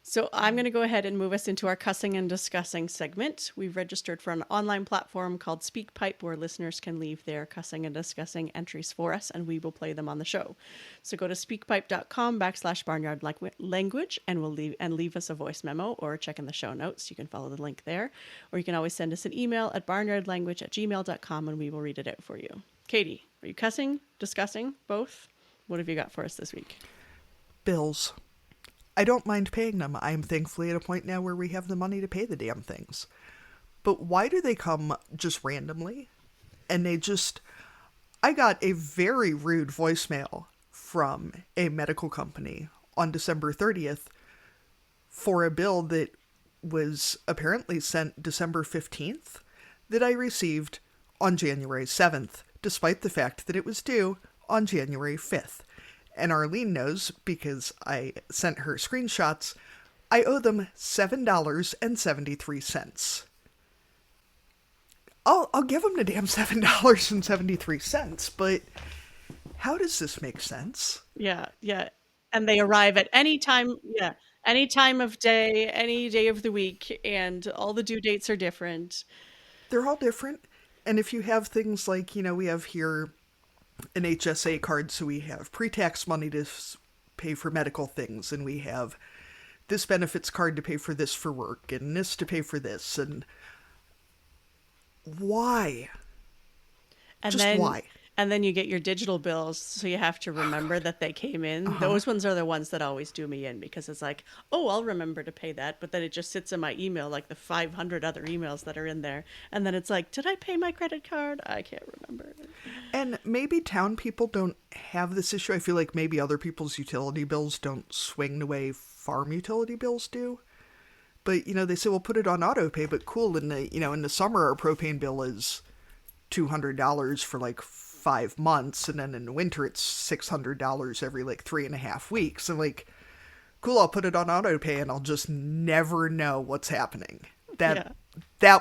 So I'm going to go ahead and move us into our cussing and discussing segment. We've registered for an online platform called SpeakPipe, where listeners can leave their cussing and discussing entries for us, and we will play them on the show. So go to speakpipe.com/barnyardlanguage and leave us a voice memo, or check in the show notes. You can follow the link there, or you can always send us an email at barnyardlanguage@gmail.com and we will read it out for you. Katie, are you cussing, discussing, both? What have you got for us this week? Bills. I don't mind paying them. I'm thankfully at a point now where we have the money to pay the damn things. But why do they come just randomly? And I got a very rude voicemail from a medical company on December 30th for a bill that was apparently sent December 15th that I received on January 7th, despite the fact that it was due on January 5th. And Arlene knows because I sent her screenshots. I owe them $7.73. I'll give them the damn $7.73, but how does this make sense? Yeah, yeah. And they arrive at any time, any time of day, any day of the week, and all the due dates are different. They're all different. And if you have things like, we have here an HSA card, so we have pre-tax money to pay for medical things, and we have this benefits card to pay for this for work, and this to pay for this, and why? Why? And then you get your digital bills, so you have to remember that they came in. Those ones are the ones that always do me in, because it's like, oh, I'll remember to pay that, but then it just sits in my email like the 500 other emails that are in there. And then it's like, did I pay my credit card? I can't remember. And maybe town people don't have this issue. I feel like maybe other people's utility bills don't swing the way farm utility bills do. But, they say, well, put it on auto pay, but cool, in the summer our propane bill is $200 for like 5 months, and then in the winter it's $600 every like 3.5 weeks. And like, cool, I'll put it on auto pay and I'll just never know what's happening. That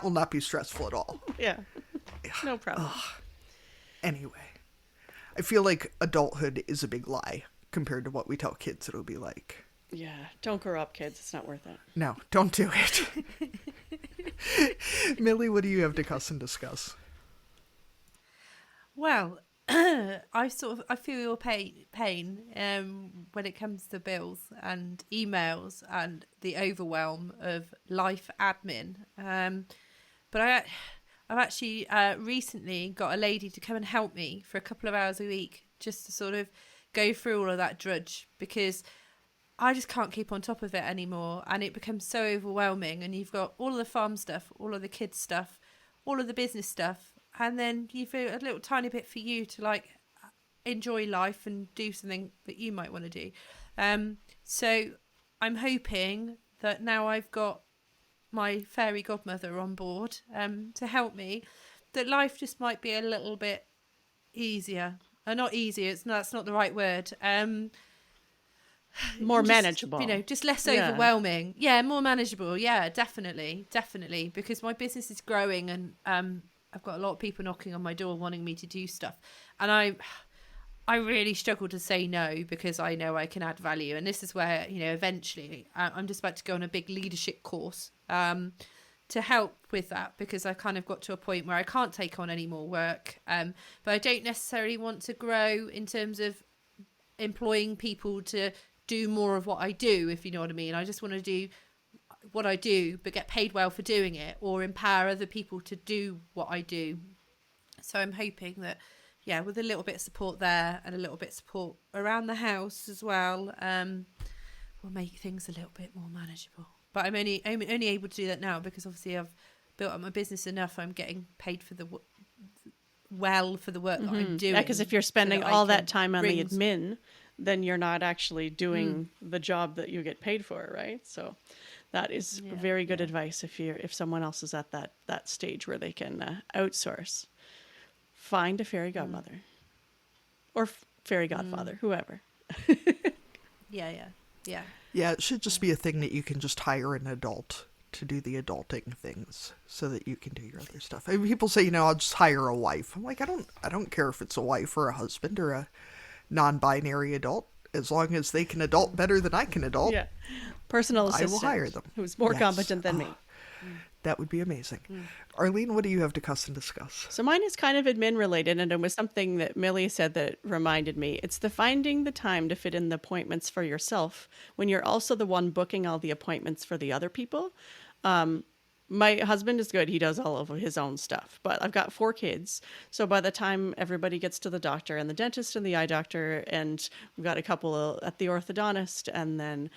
will not be stressful at all. Yeah, no problem. Anyway, I feel like adulthood is a big lie compared to what we tell kids it'll be like. Yeah, don't grow up, kids. It's not worth it. No, don't do it. Milly, what do you have to cuss and discuss? Well, I feel your pain when it comes to bills and emails and the overwhelm of life admin. But I've actually recently got a lady to come and help me for a couple of hours a week, just to sort of go through all of that drudge, because I just can't keep on top of it anymore, and it becomes so overwhelming. And you've got all of the farm stuff, all of the kids stuff, all of the business stuff, and then you've a little tiny bit for you to like enjoy life and do something that you might want to do. So I'm hoping that now I've got my fairy godmother on board to help me, that life just might be a little bit easier. Not easier, that's not the right word. More manageable. Just less overwhelming. Yeah, more manageable. Yeah, definitely. Because my business is growing, and I've got a lot of people knocking on my door wanting me to do stuff. And I really struggle to say no, because I know I can add value. And this is where, eventually I'm just about to go on a big leadership course to help with that, because I kind of got to a point where I can't take on any more work. But I don't necessarily want to grow in terms of employing people to do more of what I do, if you know what I mean. I just want to do what I do, but get paid well for doing it, or empower other people to do what I do. So I'm hoping that, with a little bit of support there and a little bit of support around the house as well, will make things a little bit more manageable. But I'm only able to do that now because obviously I've built up my business enough. I'm getting paid for the work that I'm doing. Yeah, because if you're spending all that time on the admin, then you're not actually doing the job that you get paid for, right? So that is very good advice if someone else is at that stage where they can outsource. Find a fairy godmother or fairy godfather, whoever. Yeah. Yeah, it should just be a thing that you can just hire an adult to do the adulting things so that you can do your other stuff. I mean, people say, I'll just hire a wife. I'm like, I don't care if it's a wife or a husband or a non-binary adult, as long as they can adult better than I can adult. Yeah. Personal assistant. I will hire them. Who's more competent than me. That would be amazing. Arlene, what do you have to cuss and discuss? So mine is kind of admin related, and it was something that Milly said that reminded me. It's finding the time to fit in the appointments for yourself when you're also the one booking all the appointments for the other people. My husband is good. He does all of his own stuff, but I've got 4 kids. So by the time everybody gets to the doctor and the dentist and the eye doctor, and we've got a couple at the orthodontist, and then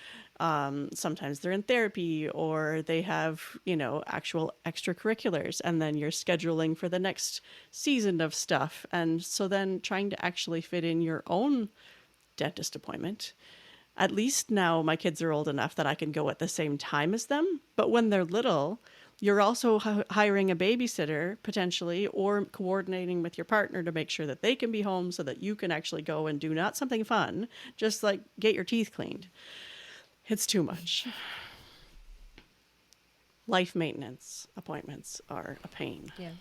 sometimes they're in therapy or they have, actual extracurriculars, and then you're scheduling for the next season of stuff. And so then trying to actually fit in your own dentist appointment At least now my kids are old enough that I can go at the same time as them. But when they're little, you're also hiring a babysitter potentially, or coordinating with your partner to make sure that they can be home so that you can actually go and do not something fun, just like get your teeth cleaned. It's too much. Life maintenance appointments are a pain. Yeah.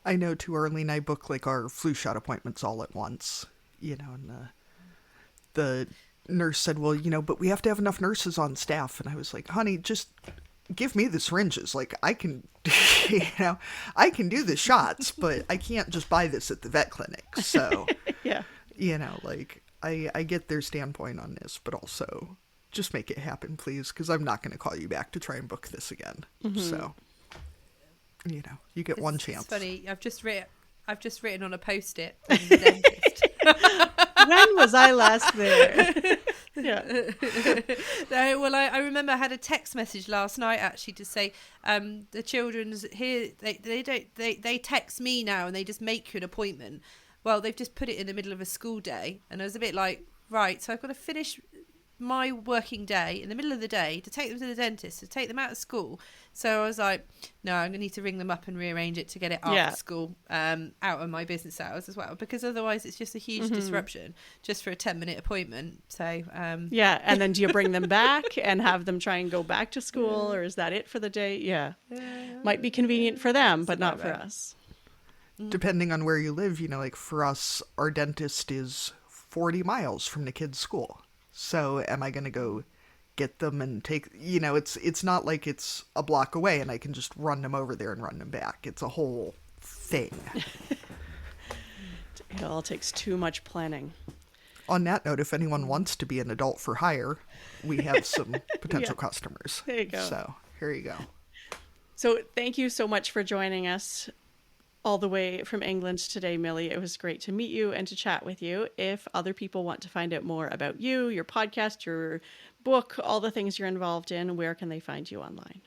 I know too, Arlene and I book like our flu shot appointments all at once, and the nurse said, well, but we have to have enough nurses on staff. And I was like, honey, just give me the syringes. Like I can, I can do the shots, but I can't just buy this at the vet clinic. So, Yeah. like I get their standpoint on this, but also just make it happen, please. Because I'm not going to call you back to try and book this again. Mm-hmm. So, you get one chance. It's funny. I've just written on a Post-it. The dentist. When was I last there? Yeah. No, well, I remember I had a text message last night actually to say the children's here. They text me now and they just make you an appointment. Well, they've just put it in the middle of a school day, and I was a bit like, right, so I've got to finish my working day in the middle of the day to take them to the dentist, to take them out of school. So I was like, no, I'm going to need to ring them up and rearrange it to get it after school, out of my business hours as well, because otherwise it's just a huge disruption just for a 10-minute appointment. So yeah, and then do you bring them back and have them try and go back to school, or is that it for the day? Yeah. Might be convenient for them, but not for us. Depending on where you live, like for us, our dentist is 40 miles from the kids' school. So am I going to go get them and take, it's not like it's a block away and I can just run them over there and run them back. It's a whole thing. It all takes too much planning. On that note, if anyone wants to be an adult for hire, we have some potential customers. There you go. So here you go. So thank you so much for joining us all the way from England today, Milly. It was great to meet you and to chat with you. If other people want to find out more about you, your podcast, your book, all the things you're involved in, where can they find you online?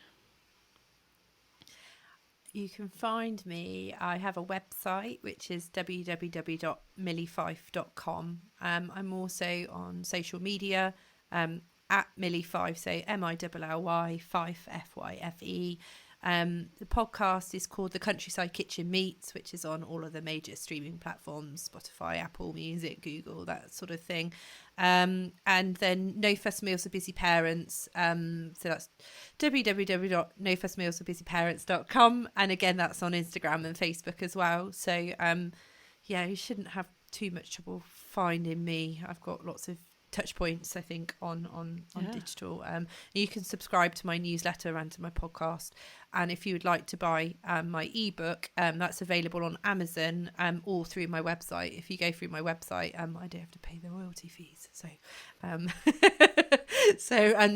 You can find me. I have a website, which is www.millyfyfe.com. I'm also on social media at Milly Fyfe, so MILLY Fyfe, Fyfe. The podcast is called The Countryside Kitchen Meets, which is on all of the major streaming platforms, Spotify, Apple Music, Google, that sort of thing. And then No Fuss Meals for Busy Parents. So that's www.nofussmealsforbusyparents.com. And again, that's on Instagram and Facebook as well. So you shouldn't have too much trouble finding me. I've got lots of touch points, I think, on digital. You can subscribe to my newsletter and to my podcast, and if you would like to buy my ebook, that's available on Amazon or through my website. If you go through my website, I don't have to pay the royalty fees, so and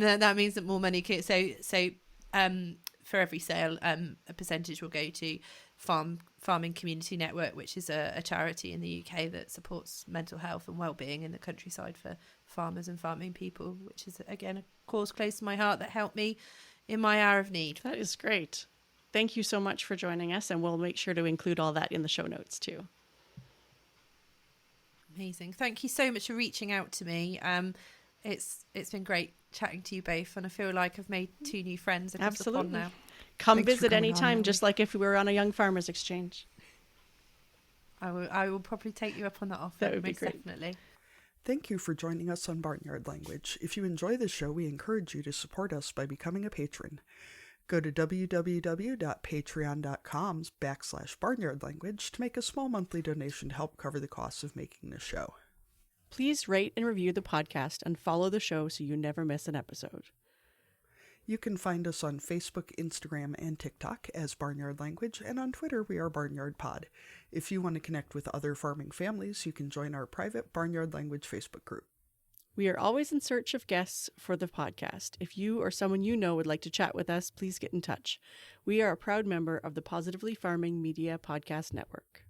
that means that more money can for every sale, a percentage will go to Farming Community Network, which is a charity in the UK that supports mental health and well-being in the countryside for farmers and farming people, which is, again, a cause close to my heart that helped me in my hour of need. That is great. Thank you so much for joining us, and we'll make sure to include all that in the show notes too. Amazing. Thank you so much for reaching out to me. It's been great chatting to you both, and I feel like I've made 2 new friends across the pond now. Come Thanks visit anytime, just like if we were on a Young Farmers Exchange. I will probably take you up on that offer. That would be most great. Definitely. Thank you for joining us on Barnyard Language. If you enjoy the show, we encourage you to support us by becoming a patron. Go to www.patreon.com/barnyardlanguage to make a small monthly donation to help cover the costs of making the show. Please rate and review the podcast and follow the show so you never miss an episode. You can find us on Facebook, Instagram, and TikTok as Barnyard Language, and on Twitter we are Barnyard Pod. If you want to connect with other farming families, you can join our private Barnyard Language Facebook group. We are always in search of guests for the podcast. If you or someone you know would like to chat with us, please get in touch. We are a proud member of the Positively Farming Media Podcast Network.